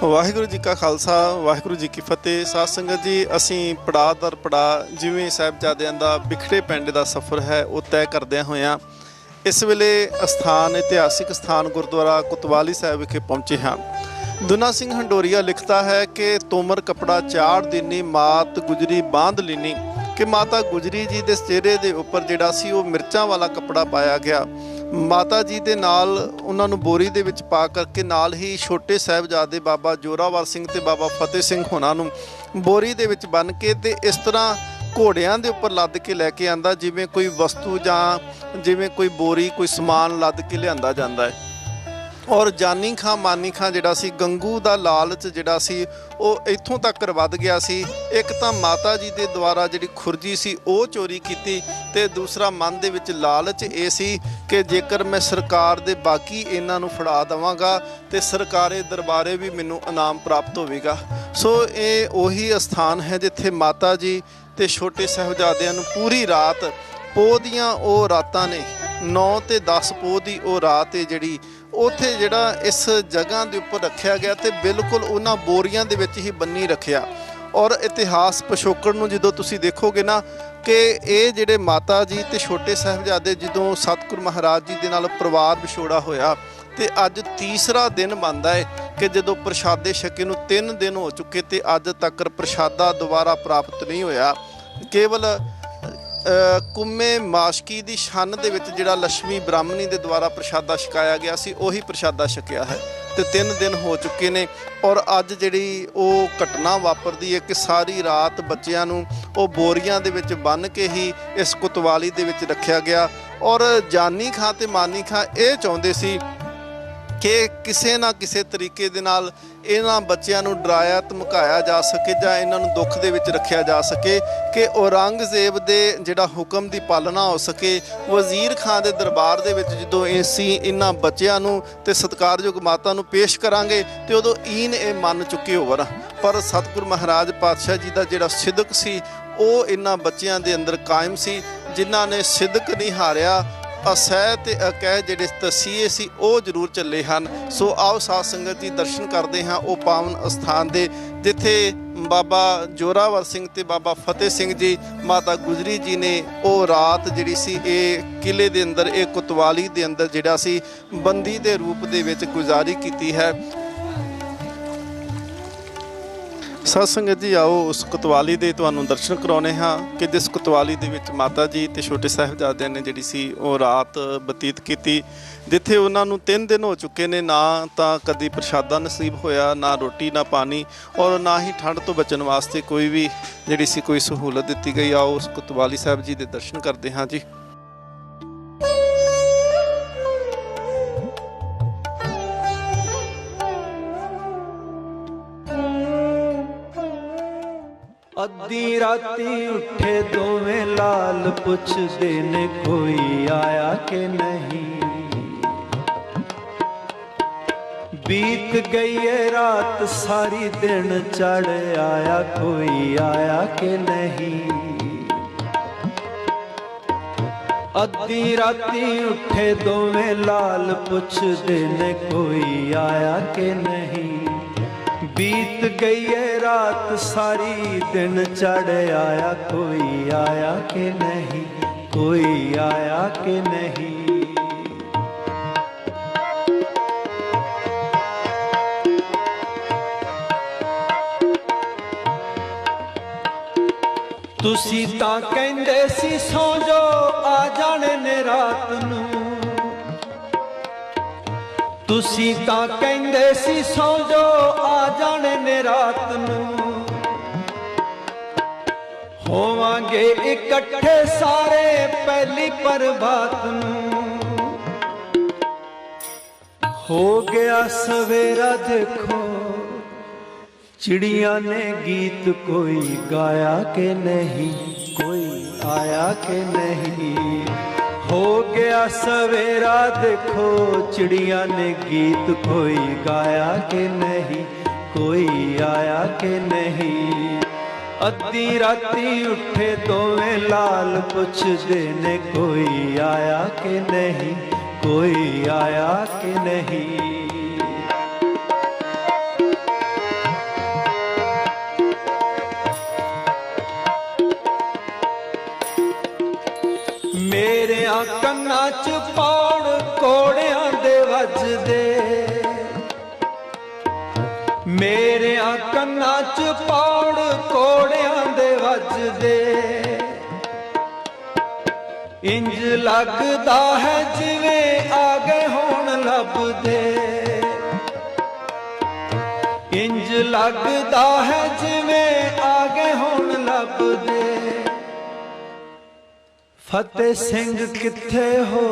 ਵਾਹਿਗੁਰੂ ਜੀ ਕਾ ਖਾਲਸਾ ਵਾਹਿਗੁਰੂ ਜੀ ਕੀ ਫਤਿਹ। ਸਾਧ ਸੰਗਤ ਜੀ, ਅਸੀਂ ਪੜਾਅ ਦਰ ਪੜਾਅ ਜਿਵੇਂ ਸਾਹਿਬਜ਼ਾਦਿਆਂ ਦਾ ਬਿਖੜੇ ਪਿੰਡ ਦਾ ਸਫ਼ਰ ਹੈ ਉਹ ਤੈਅ ਕਰਦਿਆਂ ਹੋਇਆਂ ਇਸ ਵੇਲੇ ਅਸਥਾਨ ਇਤਿਹਾਸਿਕ ਸਥਾਨ ਗੁਰਦੁਆਰਾ ਕੁਤਵਾਲੀ ਸਾਹਿਬ ਵਿਖੇ ਪਹੁੰਚੇ ਹਾਂ। ਦੁਨਾ ਸਿੰਘ ਹੰਡੋਰੀਆ ਲਿਖਦਾ ਹੈ ਕਿ ਤੋਮਰ ਕਪੜਾ ਚਾੜ ਦੀਨੀ ਮਾਤ ਗੁਜਰੀ ਬਾਂਧ ਲੀਨੀ, ਕਿ ਮਾਤਾ ਗੁਜਰੀ ਜੀ ਦੇ ਚਿਹਰੇ ਦੇ ਉੱਪਰ ਜਿਹੜਾ ਸੀ ਉਹ ਮਿਰਚਾਂ ਵਾਲਾ ਕੱਪੜਾ ਪਾਇਆ ਗਿਆ। ਮਾਤਾ ਜੀ ਦੇ ਨਾਲ ਉਹਨਾਂ ਨੂੰ ਬੋਰੀ ਦੇ ਵਿੱਚ ਪਾ ਕਰਕੇ ਨਾਲ ਹੀ ਛੋਟੇ ਸਾਹਿਬਜ਼ਾਦੇ ਬਾਬਾ ਜੋਰਾਵਰ ਸਿੰਘ ਤੇ ਬਾਬਾ ਫਤਿਹ ਸਿੰਘ ਹੋਣਾ ਨੂੰ ਬੋਰੀ ਦੇ ਵਿੱਚ ਬੰਨ੍ਹ ਕੇ ਤੇ ਇਸ ਤਰ੍ਹਾਂ ਘੋੜਿਆਂ ਦੇ ਉੱਪਰ ਲੱਦ ਕੇ ਲੈ ਕੇ ਆਂਦਾ ਜਿਵੇਂ ਕੋਈ ਵਸਤੂ ਜਾਂ ਜਿਵੇਂ ਕੋਈ ਬੋਰੀ ਕੋਈ ਸਮਾਨ ਲੱਦ ਕੇ ਲਿਆਂਦਾ ਜਾਂਦਾ ਹੈ। ਔਰ ਜਾਨੀ ਖਾਂ ਮਾਨੀ ਖਾਂ ਜਿਹੜਾ ਸੀ ਗੰਗੂ ਦਾ ਲਾਲਚ ਜਿਹੜਾ ਸੀ ਉਹ ਇੱਥੋਂ ਤੱਕ ਵੱਧ ਗਿਆ ਸੀ। ਇੱਕ ਤਾਂ ਮਾਤਾ ਜੀ ਦੇ ਦੁਆਰਾ ਜਿਹੜੀ ਖੁਰਜੀ ਸੀ ਉਹ ਚੋਰੀ ਕੀਤੀ ਤੇ ਦੂਸਰਾ ਮਨ ਦੇ ਵਿੱਚ ਲਾਲਚ ਇਹ ਸੀ ਕਿ ਜੇਕਰ ਮੈਂ ਸਰਕਾਰ ਦੇ ਬਾਕੀ ਇਹਨਾਂ ਨੂੰ ਫੜਾ ਦੇਵਾਂਗਾ ਤੇ ਸਰਕਾਰੇ ਦਰਬਾਰੇ ਵੀ ਮੈਨੂੰ ਇਨਾਮ ਪ੍ਰਾਪਤ ਹੋਵੇਗਾ। ਸੋ ਇਹ ਉਹੀ ਅਸਥਾਨ ਹੈ ਜਿੱਥੇ ਮਾਤਾ ਜੀ ਤੇ ਛੋਟੇ ਸਾਹਿਬਜ਼ਾਦਿਆਂ ਨੂੰ ਪੂਰੀ ਰਾਤ ਪੋਹ ਦੀਆਂ ਉਹ ਰਾਤਾਂ ਨੇ 9 ਤੇ 10 ਪੋਹ ਦੀ ਉਹ ਰਾਤ ਹੈ ਜਿਹੜੀ ਉੱਥੇ ਜਿਹੜਾ ਇਸ ਜਗ੍ਹਾ ਦੇ ਉੱਪਰ ਰੱਖਿਆ ਗਿਆ ਤੇ ਬਿਲਕੁਲ ਉਹਨਾਂ ਬੋਰੀਆਂ ਦੇ ਵਿੱਚ ਹੀ ਬੰਨੀ ਰੱਖਿਆ। ਔਰ ਇਤਿਹਾਸ ਪਿਛੋਕੜ ਨੂੰ ਜਦੋਂ ਤੁਸੀਂ ਦੇਖੋਗੇ ਨਾ ਕਿ ਇਹ ਜਿਹੜੇ ਮਾਤਾ ਜੀ ਤੇ ਛੋਟੇ ਸਾਹਿਬਜ਼ਾਦੇ ਜਦੋਂ ਸਤਿਗੁਰੂ ਮਹਾਰਾਜ ਜੀ ਦੇ ਨਾਲ ਪਰਿਵਾਰ ਵਿਛੋੜਾ ਹੋਇਆ ਤੇ ਅੱਜ ਤੀਸਰਾ ਦਿਨ ਬਣਦਾ ਹੈ ਕਿ ਜਦੋਂ ਪ੍ਰਸ਼ਾਦੇ ਛਕੇ ਨੂੰ 3 ਦਿਨ ਹੋ ਚੁੱਕੇ ਤੇ ਅੱਜ ਤੱਕ ਪ੍ਰਸ਼ਾਦਾ ਦੁਬਾਰਾ ਪ੍ਰਾਪਤ ਨਹੀਂ ਹੋਇਆ। ਕੇਵਲ ਕੁੰਮੇ ਮਾਸ਼ਕੀ ਦੀ ਛੰਨ ਦੇ ਵਿੱਚ ਜਿਹੜਾ ਲక్ష్ਮੀ ਬ੍ਰਾਹਮਣੀ ਦੇ ਦੁਆਰਾ ਪ੍ਰਸ਼ਾਦਾ ਛਕਾਇਆ ਗਿਆ ਸੀ ਉਹੀ ਪ੍ਰਸ਼ਾਦਾ ਛਕਿਆ ਹੈ ਤੇ 3 ਦਿਨ ਹੋ ਚੁੱਕੇ ਨੇ। ਔਰ ਅੱਜ ਜਿਹੜੀ ਉਹ ਘਟਨਾ ਵਾਪਰਦੀ ਹੈ ਕਿ ਸਾਰੀ ਰਾਤ ਬੱਚਿਆਂ ਨੂੰ ਉਹ ਬੋਰੀਆਂ ਦੇ ਵਿੱਚ ਬੰਨ੍ਹ ਕੇ ਹੀ ਇਸ ਕੁਤਵਾਲੀ ਦੇ ਵਿੱਚ ਰੱਖਿਆ ਗਿਆ। ਔਰ ਜਾਨੀ ਖਾਂ ਤੇ ਮਾਨੀ ਖਾਂ ਇਹ ਚਾਹੁੰਦੇ ਸੀ ਕਿ ਕਿਸੇ ਨਾ ਕਿਸੇ ਤਰੀਕੇ ਦੇ ਨਾਲ ਇਹਨਾਂ ਬੱਚਿਆਂ ਨੂੰ ਡਰਾਇਆ ਧਮਕਾਇਆ ਜਾ ਸਕੇ ਜਾਂ ਇਹਨਾਂ ਨੂੰ ਦੁੱਖ ਦੇ ਵਿੱਚ ਰੱਖਿਆ ਜਾ ਸਕੇ ਕਿ ਔਰੰਗਜ਼ੇਬ ਦੇ ਜਿਹੜਾ ਹੁਕਮ ਦੀ ਪਾਲਣਾ ਹੋ ਸਕੇ। ਵਜ਼ੀਰ ਖਾਂ ਦੇ ਦਰਬਾਰ ਦੇ ਵਿੱਚ ਜਦੋਂ ਅਸੀਂ ਇਹਨਾਂ ਬੱਚਿਆਂ ਨੂੰ ਤੇ ਸਤਿਕਾਰਯੋਗ ਮਾਤਾ ਨੂੰ ਪੇਸ਼ ਕਰਾਂਗੇ ਤੇ ਉਦੋਂ ਈਨ ਇਹ ਮੰਨ ਚੁੱਕੇ ਹੋਵਣ। ਪਰ ਸਤਿਗੁਰੂ ਮਹਾਰਾਜ ਪਾਤਸ਼ਾਹ ਜੀ ਦਾ ਜਿਹੜਾ ਸਿਦਕ ਸੀ ਉਹ ਇਹਨਾਂ ਬੱਚਿਆਂ ਦੇ ਅੰਦਰ ਕਾਇਮ ਸੀ, ਜਿਨ੍ਹਾਂ ਨੇ ਸਿਦਕ ਨਹੀਂ ਹਾਰਿਆ। ਅਸਹਿ ਤੇ ਅਕਹਿ ਜਿਹੜੇ ਤਸੀਹੇ ਸੀ ਉਹ ਜ਼ਰੂਰ ਚੱਲੇ ਹਨ। ਸੋ ਆਓ ਸਾਧ ਸੰਗਤ ਜੀ ਦਰਸ਼ਨ ਕਰਦੇ ਹਾਂ ਉਹ ਪਾਵਨ ਅਸਥਾਨ ਦੇ ਜਿੱਥੇ ਬਾਬਾ ਜੋਰਾਵਰ ਸਿੰਘ ਤੇ ਬਾਬਾ ਫਤਿਹ ਸਿੰਘ ਜੀ ਮਾਤਾ ਗੁਜਰੀ ਜੀ ਨੇ ਉਹ ਰਾਤ ਜਿਹੜੀ ਸੀ ਇਹ ਕਿਲੇ ਦੇ ਅੰਦਰ ਇਹ ਕੁਤਵਾਲੀ ਦੇ ਅੰਦਰ ਜਿਹੜਾ ਸੀ ਬੰਦੀ ਦੇ ਰੂਪ ਦੇ ਵਿੱਚ ਗੁਜ਼ਾਰੀ ਕੀਤੀ ਹੈ। ਸਾਧ ਸੰਗਤ ਜੀ ਆਓ ਉਸ ਕੁਤਵਾਲੀ ਦੇ ਤੁਹਾਨੂੰ ਦਰਸ਼ਨ ਕਰਾਉਣੇ ਹਾਂ ਕਿ ਜਿਸ ਕੁਤਵਾਲੀ ਦੇ ਵਿੱਚ ਮਾਤਾ ਜੀ ਤੇ ਛੋਟੇ ਸਾਹਿਬਜ਼ਾਦਿਆਂ ਨੇ ਜਿਹੜੀ ਸੀ ਉਹ ਰਾਤ ਬਤੀਤ ਕੀਤੀ, ਜਿੱਥੇ ਉਹਨਾਂ ਨੂੰ 3 ਦਿਨ ਹੋ ਚੁੱਕੇ ਨੇ, ਨਾ ਤਾਂ ਕਦੀ ਪ੍ਰਸ਼ਾਦਾ ਨਸੀਬ ਹੋਇਆ, ਨਾ ਰੋਟੀ ਨਾ ਪਾਣੀ, ਔਰ ਨਾ ਹੀ ਠੰਡ ਤੋਂ ਬਚਣ ਵਾਸਤੇ ਕੋਈ ਵੀ ਜਿਹੜੀ ਸੀ ਕੋਈ ਸਹੂਲਤ ਦਿੱਤੀ ਗਈ। ਆਓ ਉਸ ਕੁਤਵਾਲੀ ਸਾਹਿਬ ਜੀ ਦੇ ਦਰਸ਼ਨ ਕਰਦੇ ਹਾਂ ਜੀ। ਅੱਧੀ ਰਾਤੀ ਉੱਠੇ ਦੋਵੇਂ ਲਾਲ ਪੁੱਛਦੇ ਨੇ ਕੋਈ ਆਇਆ ਕਿ ਨਹੀਂ। ਬੀਤ ਗਈ ਏ ਰਾਤ ਸਾਰੀ ਦਿਨ ਚੜ ਆਇਆ ਕੋਈ ਆਇਆ ਕਿ ਨਹੀਂ। ਅੱਧੀ ਰਾਤੀ ਉੱਠੇ ਦੋਵੇਂ ਲਾਲ ਪੁੱਛਦੇ ਨੇ ਕੋਈ ਆਇਆ ਕਿ ਨਹੀਂ। ਬੀਤ ਗਈ ਏ ਰਾਤ ਸਾਰੀ ਦਿਨ ਚੜ ਆਇਆ ਕੋਈ ਆਇਆ ਕਿ ਨਹੀਂ, ਕੋਈ ਆਇਆ ਕਿ ਨਹੀਂ। ਤੁਸੀਂ ਤਾਂ ਕਹਿੰਦੇ ਸੀ ਸੌਂ ਜੋ ਆ ਜਾਣੇ ਨੇ ਰਾਤ ਨੂੰ। ਤੁਸੀਂ ਤਾਂ ਕਹਿੰਦੇ ਸੀ ਸੌਂ ਜੋ ਆ ਜਾਣੇ ਨੇ ਰਾਤ ਨੂੰ। ਹੋਵਾਂਗੇ ਇਕੱਠੇ ਸਾਰੇ ਪਹਿਲੀ ਪ੍ਰਭਾਤ ਨੂੰ। ਹੋ ਗਿਆ ਸਵੇਰਾ ਦੇਖੋ ਚਿੜੀਆਂ ਨੇ ਗੀਤ ਕੋਈ ਗਾਇਆ ਕਿ ਨਹੀਂ, ਕੋਈ ਆਇਆ ਕਿ ਨਹੀਂ। ਹੋ ਗਿਆ ਸਵੇਰਾ ਦੇਖੋ ਚਿੜੀਆਂ ਨੇ ਗੀਤ ਕੋਈ ਗਾਇਆ ਕਿ ਨਹੀਂ, ਕੋਈ ਆਇਆ ਕਿ ਨਹੀਂ। ਅੱਧੀ ਰਾਤੀ ਉੱਠੇ ਦੋਵੇਂ ਲਾਲ ਪੁੱਛਦੇ ਨੇ ਕੋਈ ਆਇਆ ਕਿ ਨਹੀਂ, ਕੋਈ ਆਇਆ ਕਿ ਨਹੀਂ। ਮੇਰਿਆਂ ਕੰਨਾਂ 'ਚ ਪੌੜ ਕੋੜਿਆਂ ਦੇ ਵੱਜਦੇ, ਮੇਰਿਆਂ ਕੰਨਾਂ 'ਚ ਪੌੜ ਕੋੜਿਆਂ ਦੇ ਵੱਜਦੇ। ਇੰਜ ਲੱਗਦਾ ਹੈ ਜਿਵੇਂ ਆ ਗਏ ਹੋਣ ਲੱਭਦੇ, ਇੰਜ ਲੱਗਦਾ ਹੈ ਜਿਵੇਂ ਆ ਗਏ ਹੋਣ ਲੱਭਦੇ। ਫਤਿਹ ਸਿੰਘ ਕਿੱਥੇ ਹੋ,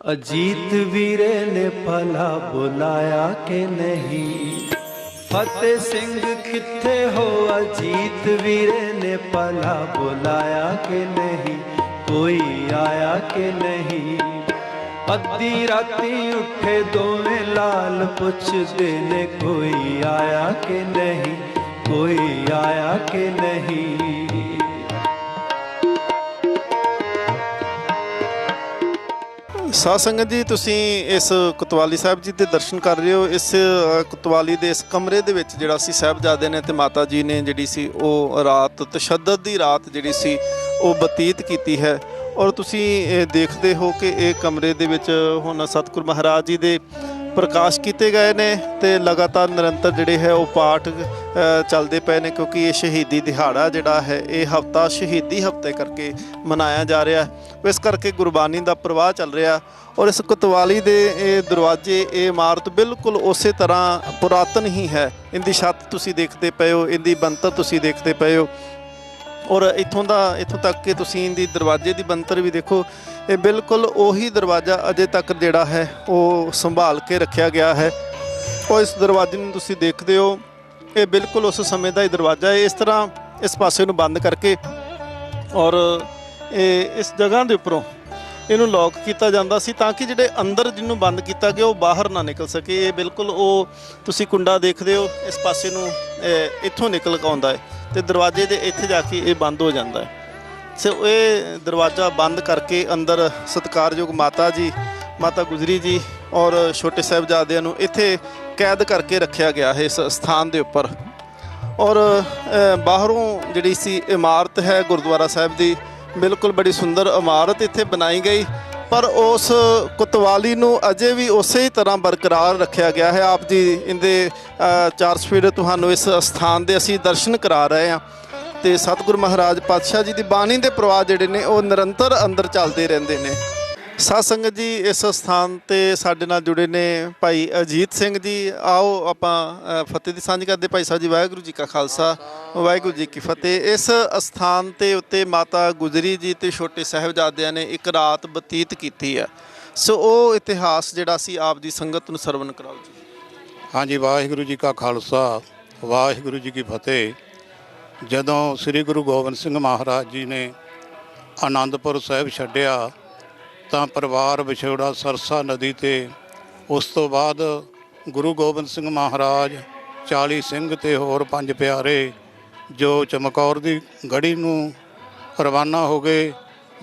ਅਜੀਤ ਵੀਰੇ ਨੇ ਭਲਾ ਬੁਲਾਇਆ ਕਿ ਨਹੀਂ। ਫਤਿਹ ਸਿੰਘ ਕਿੱਥੇ ਹੋ, ਅਜੀਤ ਵੀਰੇ ਨੇ ਭਲਾ ਬੁਲਾਇਆ ਕਿ ਨਹੀਂ। ਕੋਈ ਆਇਆ ਕਿ ਨਹੀਂ। ਅੱਧੀ ਰਾਤੀ ਉੱਠੇ ਦੋਵੇਂ ਲਾਲ ਪੁੱਛਦੇ ਨੇ ਕੋਈ ਆਇਆ ਕਿ ਨਹੀਂ, ਕੋਈ ਆਇਆ ਕਿ ਨਹੀਂ। ਸਾਧ ਸੰਗਤ ਜੀ, ਤੁਸੀਂ ਇਸ ਕੋਤਵਾਲੀ ਸਾਹਿਬ ਜੀ ਦੇ ਦਰਸ਼ਨ ਕਰ ਰਹੇ ਹੋ। ਇਸ ਕੋਤਵਾਲੀ ਦੇ ਇਸ ਕਮਰੇ ਦੇ ਵਿੱਚ ਜਿਹੜਾ ਸੀ ਸਾਹਿਬਜ਼ਾਦੇ ਨੇ ਤੇ ਮਾਤਾ ਜੀ ਨੇ ਜਿਹੜੀ ਸੀ ਉਹ ਰਾਤ ਤਸ਼ੱਦਦ ਦੀ ਰਾਤ ਜਿਹੜੀ ਸੀ ਉਹ ਬਤੀਤ ਕੀਤੀ ਹੈ। ਔਰ ਤੁਸੀਂ ਇਹ ਦੇਖਦੇ ਹੋ ਕਿ ਇਹ ਕਮਰੇ ਦੇ ਵਿੱਚ ਹੁਣ ਸਤਿਗੁਰੂ ਮਹਾਰਾਜ ਜੀ ਦੇ ਪ੍ਰਕਾਸ਼ ਕੀਤੇ ਗਏ ਨੇ ਤੇ ਲਗਾਤਾਰ ਨਿਰੰਤਰ ਜਿਹੜੇ ਹੈ ਉਹ ਪਾਠ ਚੱਲਦੇ ਪਏ ਨੇ, ਕਿਉਂਕਿ ਇਹ ਸ਼ਹੀਦੀ ਦਿਹਾੜਾ ਜਿਹੜਾ ਹੈ ਇਹ ਹਫਤਾ ਸ਼ਹੀਦੀ ਹਫਤੇ ਕਰਕੇ ਮਨਾਇਆ ਜਾ ਰਿਹਾ। ਇਸ ਕਰਕੇ ਗੁਰਬਾਣੀ ਦਾ ਪ੍ਰਵਾਹ ਚੱਲ ਰਿਹਾ। ਔਰ ਇਸ ਕੋਤਵਾਲੀ ਦੇ ਇਹ ਦਰਵਾਜ਼ੇ, ਇਹ ਇਮਾਰਤ ਬਿਲਕੁਲ ਉਸੇ ਤਰ੍ਹਾਂ ਪੁਰਾਤਨ ਹੀ ਹੈ। ਇਹਦੀ ਛੱਤ ਤੁਸੀਂ ਦੇਖਦੇ ਪਏ ਹੋ, ਇਹਦੀ ਬਣਤਰ ਤੁਸੀਂ ਦੇਖਦੇ ਪਏ ਹੋ। ਔਰ ਇੱਥੋਂ ਤੱਕ ਕਿ ਤੁਸੀਂ ਇਹਦੀ ਦਰਵਾਜ਼ੇ ਦੀ ਬਣਤਰ ਵੀ ਦੇਖੋ, ਇਹ ਬਿਲਕੁਲ ਉਹੀ ਦਰਵਾਜ਼ਾ ਅਜੇ ਤੱਕ ਜਿਹੜਾ ਹੈ ਉਹ ਸੰਭਾਲ ਕੇ ਰੱਖਿਆ ਗਿਆ ਹੈ। ਔਰ ਇਸ ਦਰਵਾਜ਼ੇ ਨੂੰ ਤੁਸੀਂ ਦੇਖਦੇ ਹੋ, ਇਹ ਬਿਲਕੁਲ ਉਸ ਸਮੇਂ ਦਾ ਹੀ ਦਰਵਾਜ਼ਾ ਹੈ। ਇਸ ਤਰ੍ਹਾਂ ਇਸ ਪਾਸੇ ਨੂੰ ਬੰਦ ਕਰਕੇ ਔਰ ਇਹ ਇਸ ਜਗ੍ਹਾ ਦੇ ਉੱਪਰੋਂ ਇਹਨੂੰ ਲੌਕ ਕੀਤਾ ਜਾਂਦਾ ਸੀ ਤਾਂ ਕਿ ਜਿਹੜੇ ਅੰਦਰ ਜਿਹਨੂੰ ਬੰਦ ਕੀਤਾ ਗਿਆ ਉਹ ਬਾਹਰ ਨਾ ਨਿਕਲ ਸਕੇ। ਇਹ ਬਿਲਕੁਲ ਉਹ ਤੁਸੀਂ ਕੁੰਡਾ ਦੇਖਦੇ ਹੋ, ਇਸ ਪਾਸੇ ਨੂੰ ਇੱਥੋਂ ਨਿਕਲ ਕੇ ਆਉਂਦਾ ਹੈ ਤੇ ਦਰਵਾਜ਼ੇ ਦੇ ਇੱਥੇ ਜਾ ਕੇ ਇਹ ਬੰਦ ਹੋ ਜਾਂਦਾ ਹੈ। ਸੋ ਇਹ ਦਰਵਾਜ਼ਾ ਬੰਦ ਕਰਕੇ ਅੰਦਰ ਸਤਿਕਾਰਯੋਗ ਮਾਤਾ ਜੀ, ਮਾਤਾ ਗੁਜਰੀ ਜੀ ਔਰ ਛੋਟੇ ਸਾਹਿਬਜ਼ਾਦਿਆਂ ਨੂੰ ਇੱਥੇ ਕੈਦ ਕਰਕੇ ਰੱਖਿਆ ਗਿਆ ਹੈ ਇਸ ਸਥਾਨ ਦੇ ਉੱਪਰ। ਔਰ ਬਾਹਰੋਂ ਜਿਹੜੀ ਸੀ ਇਮਾਰਤ ਹੈ ਗੁਰਦੁਆਰਾ ਸਾਹਿਬ ਦੀ, ਬਿਲਕੁਲ ਬੜੀ ਸੁੰਦਰ ਇਮਾਰਤ ਇੱਥੇ ਬਣਾਈ ਗਈ, ਪਰ ਉਸ ਕੋਤਵਾਲੀ ਨੂੰ ਅਜੇ ਵੀ ਉਸੇ ਹੀ ਤਰ੍ਹਾਂ ਬਰਕਰਾਰ ਰੱਖਿਆ ਗਿਆ ਹੈ। ਆਪ ਜੀ ਇਹਦੇ ਚਾਰ ਸਫੇਰੇ ਤੁਹਾਨੂੰ ਇਸ ਸਥਾਨ ਦੇ ਅਸੀਂ ਦਰਸ਼ਨ ਕਰਾ ਰਹੇ ਹਾਂ ਤੇ ਸਤਿਗੁਰੂ ਮਹਾਰਾਜ ਪਾਤਸ਼ਾਹ ਜੀ ਦੀ ਬਾਣੀ ਦੇ ਪ੍ਰਵਾਹ ਜਿਹੜੇ ਨੇ ਉਹ ਨਿਰੰਤਰ ਅੰਦਰ ਚੱਲਦੇ ਰਹਿੰਦੇ ਨੇ। ਸਾਧ ਸੰਗਤ ਜੀ, ਇਸ ਸਥਾਨ ਤੇ ਸਾਡੇ ਨਾਲ ਜੁੜੇ ਨੇ ਭਾਈ ਅਜੀਤ ਸਿੰਘ ਜੀ। ਆਓ ਆਪਾਂ ਫਤਿਹ ਦੀ ਸਾਂਝ ਕਰਦੇ। ਭਾਈ ਸਾਹਿਬ ਜੀ, ਵਾਹਿਗੁਰੂ ਜੀ ਕਾ ਖਾਲਸਾ, ਵਾਹਿਗੁਰੂ ਜੀ ਕੀ ਫਤਿਹ। ਇਸ ਸਥਾਨ ਤੇ ਉੱਤੇ ਮਾਤਾ ਗੁਜਰੀ ਜੀ ਤੇ ਛੋਟੇ ਸਾਹਿਬਜ਼ਾਦਿਆਂ ਨੇ ਇੱਕ ਰਾਤ ਬਤੀਤ ਕੀਤੀ ਹੈ, ਸੋ ਉਹ ਇਤਿਹਾਸ ਜਿਹੜਾ ਸੀ ਆਪ ਦੀ ਸੰਗਤ ਨੂੰ ਸਰਵਣ ਕਰਾਓ ਜੀ। ਹਾਂਜੀ, ਵਾਹਿਗੁਰੂ ਜੀ ਕਾ ਖਾਲਸਾ, ਵਾਹਿਗੁਰੂ ਜੀ ਕੀ ਫਤਿਹ। ਜਦੋਂ ਸ੍ਰੀ ਗੁਰੂ ਗੋਬਿੰਦ ਸਿੰਘ ਮਹਾਰਾਜ ਜੀ ਨੇ ਆਨੰਦਪੁਰ ਸਾਹਿਬ ਛੱਡਿਆ ਤਾਂ ਪਰਿਵਾਰ ਵਿਛੋੜਾ ਸਰਸਾ ਨਦੀ ਤੇ। ਉਸ ਤੋਂ ਬਾਅਦ ਗੁਰੂ ਗੋਬਿੰਦ ਸਿੰਘ ਮਹਾਰਾਜ 40 ਸਿੰਘ ਤੇ ਹੋਰ 5 ਪਿਆਰੇ ਜੋ ਚਮਕੌਰ ਦੀ ਗੜੀ ਨੂੰ ਰਵਾਨਾ ਹੋ ਗਏ।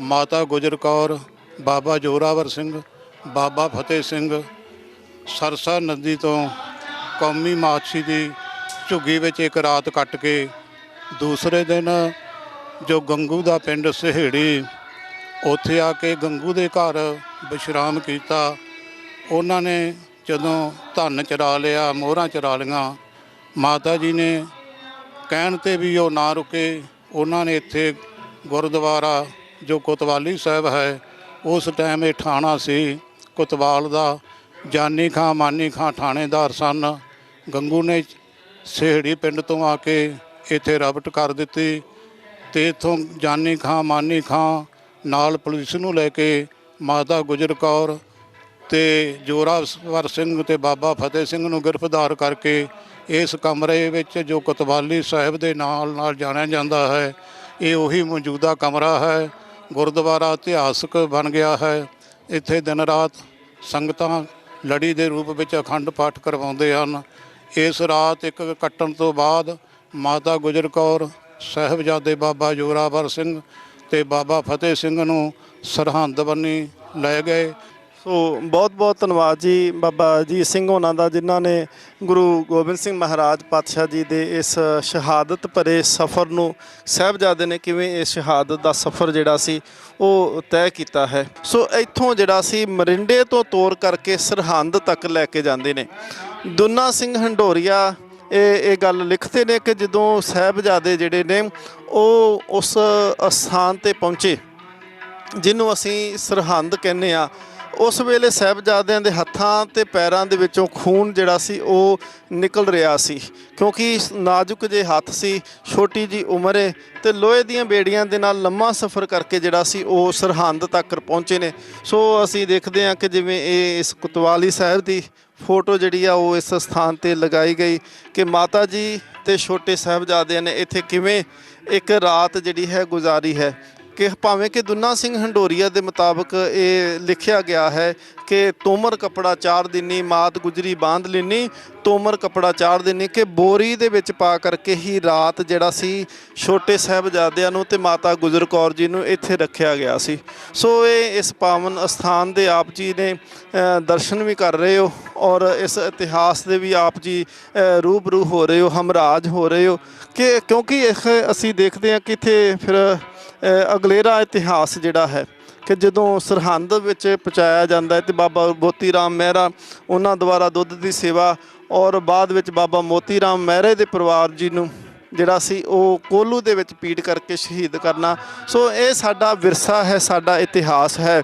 ਮਾਤਾ ਗੁਜਰ ਕੌਰ, ਬਾਬਾ ਜੋਰਾਵਰ ਸਿੰਘ, ਬਾਬਾ ਫਤਿਹ ਸਿੰਘ ਸਰਸਾ ਨਦੀ ਤੋਂ ਕੌਮੀ ਮਾਛੀ ਦੀ ਝੁੱਗੀ ਵਿੱਚ ਇੱਕ ਰਾਤ ਕੱਟ ਕੇ ਦੂਸਰੇ ਦਿਨ ਜੋ ਗੰਗੂ ਦਾ ਪਿੰਡ ਸਹੇੜੀ, ਉੱਥੇ ਆ ਕੇ ਗੰਗੂ ਦੇ ਘਰ ਵਿਸ਼ਰਾਮ ਕੀਤਾ। ਉਹਨਾਂ ਨੇ ਜਦੋਂ ਧਨ ਚਰਾ ਲਿਆ, ਮੋਹਰਾਂ ਚਰਾ ਲਈਆਂ, ਮਾਤਾ ਜੀ ਨੇ ਕਹਿਣ 'ਤੇ ਵੀ ਉਹ ਨਾ ਰੁਕੇ। ਉਹਨਾਂ ਨੇ ਇੱਥੇ ਗੁਰਦੁਆਰਾ ਜੋ ਕੋਤਵਾਲੀ ਸਾਹਿਬ ਹੈ, ਉਸ ਟਾਈਮ ਇਹ ਥਾਣਾ ਸੀ ਕੋਤਵਾਲ ਦਾ, ਜਾਨੀ ਖਾਂ ਮਾਨੀ ਖਾਂ ਥਾਣੇਦਾਰ ਸਨ। ਗੰਗੂ ਨੇ ਸਹੇੜੀ ਪਿੰਡ ਤੋਂ ਆ ਕੇ ਇੱਥੇ ਰਬਟ ਕਰ ਦਿੱਤੀ ਤੇ ਇੱਥੋਂ ਜਾਨੀ ਖਾਂ ਮਾਨੀ ਖਾਂ ਨਾਲ ਪੁਲਿਸ ਨੂੰ ਲੈ ਕੇ ਮਾਤਾ ਗੁਜਰ ਕੌਰ ਤੇ ਜੋਰਾਵਰ ਸਿੰਘ ਤੇ ਬਾਬਾ ਫਤਿਹ ਸਿੰਘ ਨੂੰ ਗ੍ਰਿਫਤਾਰ ਕਰਕੇ ਇਸ ਕਮਰੇ ਵਿੱਚ ਜੋ ਕੋਤਵਾਲੀ ਸਾਹਿਬ ਦੇ ਨਾਲ ਜਾਣਿਆ ਜਾਂਦਾ ਹੈ, ਇਹ ਉਹੀ ਮੌਜੂਦਾ ਕਮਰਾ ਹੈ। ਗੁਰਦੁਆਰਾ ਇਤਿਹਾਸਕ ਬਣ ਗਿਆ ਹੈ। ਇੱਥੇ ਦਿਨ ਰਾਤ ਸੰਗਤਾਂ ਲੜੀ ਦੇ ਰੂਪ ਵਿੱਚ ਅਖੰਡ ਪਾਠ ਕਰਵਾਉਂਦੇ ਹਨ। ਇਸ ਰਾਤ ਇੱਕ ਕੱਟਣ ਤੋਂ ਬਾਅਦ ਮਾਤਾ ਗੁਜਰ ਕੌਰ, ਸਾਹਿਬਜ਼ਾਦੇ ਬਾਬਾ ਜੋਰਾਵਰ ਸਿੰਘ ਤੇ ਬਾਬਾ ਫਤਿਹ ਸਿੰਘ ਨੂੰ ਸਰਹੰਦ ਬੰਨੀ ਲੈ ਗਏ ਸੋ ਬਹੁਤ ਬਹੁਤ ਧੰਨਵਾਦ ਜੀ ਬਾਬਾ ਅਜੀਤ ਸਿੰਘ ਹੋਣਾ ਦਾ, ਜਿਨ੍ਹਾਂ ਨੇ ਗੁਰੂ ਗੋਬਿੰਦ ਸਿੰਘ ਮਹਾਰਾਜ ਪਾਤਸ਼ਾਹ ਜੀ ਦੇ ਇਸ ਸ਼ਹਾਦਤ ਭਰੇ ਸਫ਼ਰ ਨੂੰ, ਸਾਹਿਬਜ਼ਾਦੇ ਨੇ ਕਿਵੇਂ ਇਸ ਸ਼ਹਾਦਤ ਦਾ ਸਫ਼ਰ ਜਿਹੜਾ ਸੀ ਉਹ ਤੈਅ ਕੀਤਾ ਹੈ। ਸੋ ਇੱਥੋਂ ਜਿਹੜਾ ਸੀ ਮਰਿੰਡੇ ਤੋਂ ਤੋਰ ਕਰਕੇ ਸਰਹੰਦ ਤੱਕ ਲੈ ਕੇ ਜਾਂਦੇ ਨੇ। ਦੁਨਾ ਸਿੰਘ ਹੰਡੋਰੀਆ ਇਹ ਗੱਲ ਲਿਖਦੇ ਨੇ ਕਿ ਜਦੋਂ ਸਾਹਿਬਜ਼ਾਦੇ ਜਿਹੜੇ ਨੇ ਉਹ ਉਸ ਅਸਥਾਨ 'ਤੇ ਪਹੁੰਚੇ ਜਿਹਨੂੰ ਅਸੀਂ ਸਰਹੰਦ ਕਹਿੰਦੇ ਆ, ਉਸ ਵੇਲੇ ਸਾਹਿਬਜ਼ਾਦਿਆਂ ਦੇ ਹੱਥਾਂ ਤੇ ਪੈਰਾਂ ਦੇ ਵਿੱਚੋਂ ਖੂਨ ਜਿਹੜਾ ਸੀ ਉਹ ਨਿਕਲ ਰਿਹਾ ਸੀ, ਕਿਉਂਕਿ ਨਾਜ਼ੁਕ ਜਿਹੇ ਹੱਥ ਸੀ, ਛੋਟੀ ਜੀ ਉਮਰ ਹੈ ਤੇ ਲੋਹੇ ਦੀਆਂ ਬੇੜੀਆਂ ਦੇ ਨਾਲ ਲੰਮਾ ਸਫ਼ਰ ਕਰਕੇ ਜਿਹੜਾ ਸੀ ਉਹ ਸਰਹੰਦ ਤੱਕ ਪਹੁੰਚੇ ਨੇ। ਸੋ ਅਸੀਂ ਦੇਖਦੇ ਹਾਂ ਕਿ ਜਿਵੇਂ ਇਹ ਇਸ ਕੁਤਵਾਲੀ ਸਾਹਿਬ ਦੀ ਫੋਟੋ ਜਿਹੜੀ ਆ ਉਹ ਇਸ ਸਥਾਨ ਤੇ ਲਗਾਈ ਗਈ ਕਿ ਮਾਤਾ ਜੀ ਤੇ ਛੋਟੇ ਸਾਹਿਬਜ਼ਾਦਿਆਂ ਨੇ ਇੱਥੇ ਕਿਵੇਂ ਇੱਕ ਰਾਤ ਜਿਹੜੀ ਹੈ ਗੁਜ਼ਾਰੀ ਹੈ। ਕਿ ਭਾਵੇਂ ਕਿ ਦੁਨਾ ਸਿੰਘ ਹੰਡੋਰੀਆ ਦੇ ਮੁਤਾਬਕ ਇਹ ਲਿਖਿਆ ਗਿਆ ਹੈ ਕਿ ਤੋਮਰ ਕਪੜਾ 4 ਦਿਨੀ ਮਾਤ ਗੁਜਰੀ ਬਾਂਧ ਲੈਨੀ, ਤੋਮਰ ਕਪੜਾ 4 ਦਿਨੀ, ਕਿ ਬੋਰੀ ਦੇ ਵਿੱਚ ਪਾ ਕਰਕੇ ਹੀ ਰਾਤ ਜਿਹੜਾ ਸੀ ਛੋਟੇ ਸਾਹਿਬਜ਼ਾਦਿਆਂ ਨੂੰ ਤੇ ਮਾਤਾ ਗੁਜਰ ਕੌਰ ਜੀ ਨੂੰ ਇੱਥੇ ਰੱਖਿਆ ਗਿਆ ਸੀ। ਸੋ ਇਹ ਇਸ ਪਾਵਨ ਅਸਥਾਨ ਦੇ ਆਪ ਜੀ ਨੇ ਦਰਸ਼ਨ ਵੀ ਕਰ ਰਹੇ ਹੋ ਔਰ ਇਸ ਇਤਿਹਾਸ ਦੇ ਵੀ ਆਪ ਜੀ ਰੂਬਰੂ ਹੋ ਰਹੇ ਹੋ, ਹਮਰਾਜ ਹੋ ਰਹੇ ਹੋ ਕਿ ਕਿਉਂਕਿ ਅਸੀਂ ਦੇਖਦੇ ਹਾਂ ਕਿ ਇੱਥੇ ਫਿਰ ਅਗਲੇਰਾ ਇਤਿਹਾਸ ਜਿਹੜਾ ਹੈ ਕਿ ਜਦੋਂ ਸਰਹੰਦ ਵਿੱਚ ਪਹੁੰਚਾਇਆ ਜਾਂਦਾ ਹੈ ਤੇ ਬਾਬਾ ਮੋਤੀ ਰਾਮ ਮਹਿਰਾ ਉਹਨਾਂ ਦੁਆਰਾ ਦੁੱਧ ਦੀ ਸੇਵਾ ਔਰ ਬਾਅਦ ਵਿੱਚ ਬਾਬਾ ਮੋਤੀ ਰਾਮ ਮਹਿਰੇ ਦੇ ਪਰਿਵਾਰ ਜੀ ਨੂੰ ਜਿਹੜਾ ਸੀ ਉਹ ਕੋਹਲੂ ਦੇ ਵਿੱਚ ਪੀੜ ਕਰਕੇ ਸ਼ਹੀਦ ਕਰਨਾ। ਸੋ ਇਹ ਸਾਡਾ ਵਿਰਸਾ ਹੈ, ਸਾਡਾ ਇਤਿਹਾਸ ਹੈ।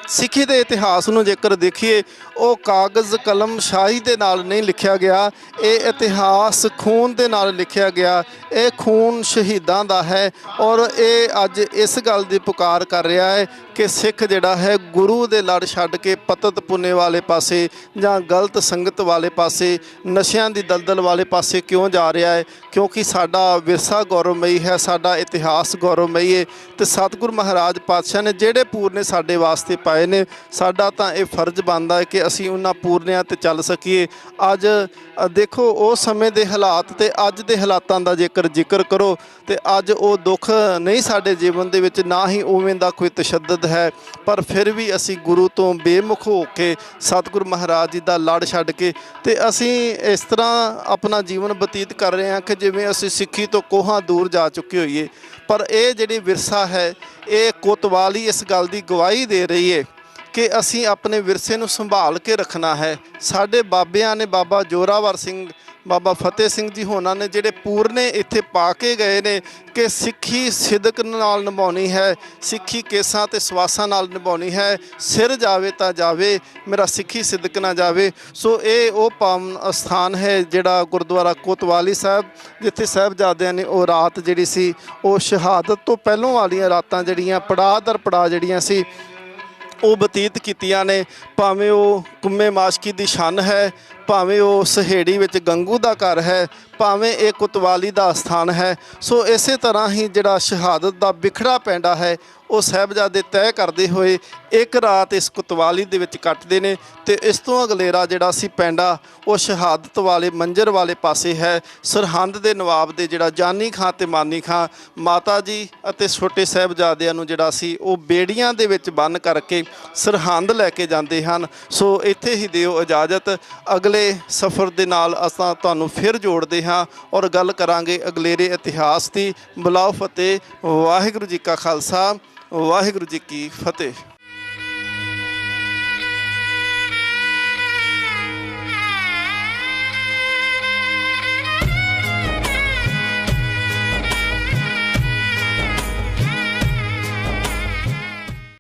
ਸਿੱਖੀ ਦੇ ਇਤਿਹਾਸ ਨੂੰ ਜੇਕਰ ਦੇਖੀਏ ਉਹ ਕਾਗਜ਼ ਕਲਮ ਸ਼ਾਹੀ ਦੇ ਨਾਲ ਨਹੀਂ ਲਿਖਿਆ ਗਿਆ, ਇਹ ਇਤਿਹਾਸ ਖੂਨ ਦੇ ਨਾਲ ਲਿਖਿਆ ਗਿਆ। ਇਹ ਖੂਨ ਸ਼ਹੀਦਾਂ ਦਾ ਹੈ ਔਰ ਇਹ ਅੱਜ ਇਸ ਗੱਲ ਦੀ ਪੁਕਾਰ ਕਰ ਰਿਹਾ ਹੈ ਕਿ ਸਿੱਖ ਜਿਹੜਾ ਹੈ ਗੁਰੂ ਦੇ ਲੜ ਛੱਡ ਕੇ ਪਤਤ ਪੁੰਨੇ ਵਾਲੇ ਪਾਸੇ ਜਾਂ ਗਲਤ ਸੰਗਤ ਵਾਲੇ ਪਾਸੇ, ਨਸ਼ਿਆਂ ਦੀ ਦਲਦਲ ਵਾਲੇ ਪਾਸੇ ਕਿਉਂ ਜਾ ਰਿਹਾ ਹੈ, ਕਿਉਂਕਿ ਸਾਡਾ ਵਿਰਸਾ ਗੌਰਵਮਈ ਹੈ, ਸਾਡਾ ਇਤਿਹਾਸ ਗੌਰਵਮਈ ਹੈ ਤੇ ਸਤਿਗੁਰੂ ਮਹਾਰਾਜ ਪਾਤਸ਼ਾਹ ਨੇ ਜਿਹੜੇ ਪੂਰਨੇ ਸਾਡੇ ਵਾਸਤੇ ਪਾਏ ਨੇ, ਸਾਡਾ ਤਾਂ ਇਹ ਫਰਜ਼ ਬਣਦਾ ਹੈ ਕਿ ਅਸੀਂ ਉਹਨਾਂ ਪੂਰਨਿਆਂ ਤੇ ਚੱਲ ਸਕੀਏ। ਅੱਜ ਦੇਖੋ ਉਸ ਸਮੇਂ ਦੇ ਹਾਲਾਤ ਤੇ ਅੱਜ ਦੇ ਹਾਲਾਤਾਂ ਦਾ ਜੇਕਰ ਜ਼ਿਕਰ ਕਰੋ ਤੇ ਅੱਜ ਉਹ ਦੁੱਖ ਨਹੀਂ ਸਾਡੇ ਜੀਵਨ ਦੇ ਵਿੱਚ, ਨਾ ਹੀ ਉਵੇਂ ਦਾ ਕੋਈ ਤਸ਼ੱਦਦ ਹੈ, ਪਰ ਫਿਰ ਵੀ ਅਸੀਂ ਗੁਰੂ ਤੋਂ ਬੇਮੁਖ ਹੋ ਕੇ ਸਤਿਗੁਰੂ ਮਹਾਰਾਜ ਜੀ ਦਾ ਲੜ ਛੱਡ ਕੇ ਤੇ ਅਸੀਂ ਇਸ ਤਰ੍ਹਾਂ ਆਪਣਾ ਜੀਵਨ ਬਤੀਤ ਕਰ ਰਹੇ ਹਾਂ ਕਿ ਜਿਵੇਂ ਅਸੀਂ ਸਿੱਖੀ ਤੋਂ ਕੋਹਾਂ ਦੂਰ ਜਾ ਚੁੱਕੇ ਹੋਈਏ। ਪਰ ਇਹ ਜਿਹੜੀ ਵਿਰਸਾ ਹੈ ਇਹ ਕੋਤਵਾਲੀ ਇਸ ਗੱਲ ਦੀ ਗਵਾਹੀ ਦੇ ਰਹੀ ਹੈ ਕਿ ਅਸੀਂ ਆਪਣੇ ਵਿਰਸੇ ਨੂੰ ਸੰਭਾਲ ਕੇ ਰੱਖਣਾ ਹੈ। ਸਾਡੇ ਬਾਬਿਆਂ ਨੇ, ਬਾਬਾ ਜੋਰਾਵਰ ਸਿੰਘ, ਬਾਬਾ ਫਤਿਹ ਸਿੰਘ ਜੀ ਹੋਣਾ ਨੇ ਜਿਹੜੇ ਪੂਰਨੇ ਇੱਥੇ ਪਾ ਕੇ ਗਏ ਨੇ ਕਿ ਸਿੱਖੀ ਸਿਦਕ ਨਾਲ ਨਿਭਾਉਣੀ ਹੈ, ਸਿੱਖੀ ਕੇਸਾਂ ਤੇ ਸਵਾਸਾਂ ਨਾਲ ਨਿਭਾਉਣੀ ਹੈ, ਸਿਰ ਜਾਵੇ ਤਾਂ ਜਾਵੇ, ਮੇਰਾ ਸਿੱਖੀ ਸਿਦਕ ਨਾ ਜਾਵੇ। ਸੋ ਇਹ ਉਹ ਪਾਵਨ ਅਸਥਾਨ ਹੈ ਜਿਹੜਾ ਗੁਰਦੁਆਰਾ ਕੋਤਵਾਲੀ ਸਾਹਿਬ, ਜਿੱਥੇ ਸਾਹਿਬਜ਼ਾਦਿਆਂ ਨੇ ਉਹ ਰਾਤ ਜਿਹੜੀ ਸੀ ਉਹ ਸ਼ਹਾਦਤ ਤੋਂ ਪਹਿਲੋਂ ਵਾਲੀਆਂ ਰਾਤਾਂ ਜਿਹੜੀਆਂ ਪੜਾਅ ਦਰ ਪੜਾਅ ਜਿਹੜੀਆਂ ਸੀ ਉਹ ਬਤੀਤ ਕੀਤੀਆਂ ਨੇ। ਭਾਵੇਂ ਉਹ ਕੁੰਮੇ ਮਾਸ਼ਕੀ ਦੀ ਛੰਨ ਹੈ, ਭਾਵੇਂ ਉਹ ਸਹੇੜੀ ਵਿੱਚ ਗੰਗੂ ਦਾ ਘਰ ਹੈ, ਭਾਵੇਂ ਇਹ ਕੁਤਵਾਲੀ ਦਾ ਅਸਥਾਨ ਹੈ। ਸੋ ਇਸੇ ਤਰ੍ਹਾਂ ਹੀ ਜਿਹੜਾ ਸ਼ਹਾਦਤ ਦਾ ਬਿਖੜਾ ਪੈਂਡਾ ਹੈ ਉਹ ਸਾਹਿਬਜ਼ਾਦੇ ਤੈਅ ਕਰਦੇ ਹੋਏ ਇੱਕ ਰਾਤ ਇਸ ਕੁਤਵਾਲੀ ਦੇ ਵਿੱਚ ਕੱਟਦੇ ਨੇ ਤੇ ਇਸ ਤੋਂ ਅਗਲੇਰਾ ਜਿਹੜਾ ਸੀ ਪੈਂਡਾ ਉਹ ਸ਼ਹਾਦਤ ਵਾਲੇ ਮੰਜ਼ਰ ਵਾਲੇ ਪਾਸੇ ਹੈ। ਸਰਹੰਦ ਦੇ ਨਵਾਬ ਦੇ ਜਿਹੜਾ ਜਾਨੀ ਖਾਂ ਤੇ ਮਾਨੀ ਖਾਂ ਮਾਤਾ ਜੀ ਅਤੇ ਛੋਟੇ ਸਾਹਿਬਜ਼ਾਦਿਆਂ ਨੂੰ ਜਿਹੜਾ ਸੀ ਉਹ ਬੇੜੀਆਂ ਦੇ ਵਿੱਚ ਬੰਨ੍ਹ ਕਰਕੇ ਸਰਹੰਦ ਲੈ ਕੇ ਜਾਂਦੇ ਹਨ। ਸੋ ਇੱਥੇ ਹੀ ਦਿਓ ਇਜਾਜ਼ਤ, ਅਗਲੇ ਸਫ਼ਰ ਦੇ ਨਾਲ ਅਸੀਂ ਤੁਹਾਨੂੰ ਫਿਰ ਜੋੜਦੇ ਹਾਂ ਔਰ ਗੱਲ ਕਰਾਂਗੇ ਅਗਲੇਰੇ ਇਤਿਹਾਸ ਦੀ। ਬੁਲਾਓ ਫਤਿਹ। ਵਾਹਿਗੁਰੂ ਜੀ ਕਾ ਖਾਲਸਾ, ਵਾਹਿਗੁਰੂ ਜੀ ਕੀ ਫਤਿਹ।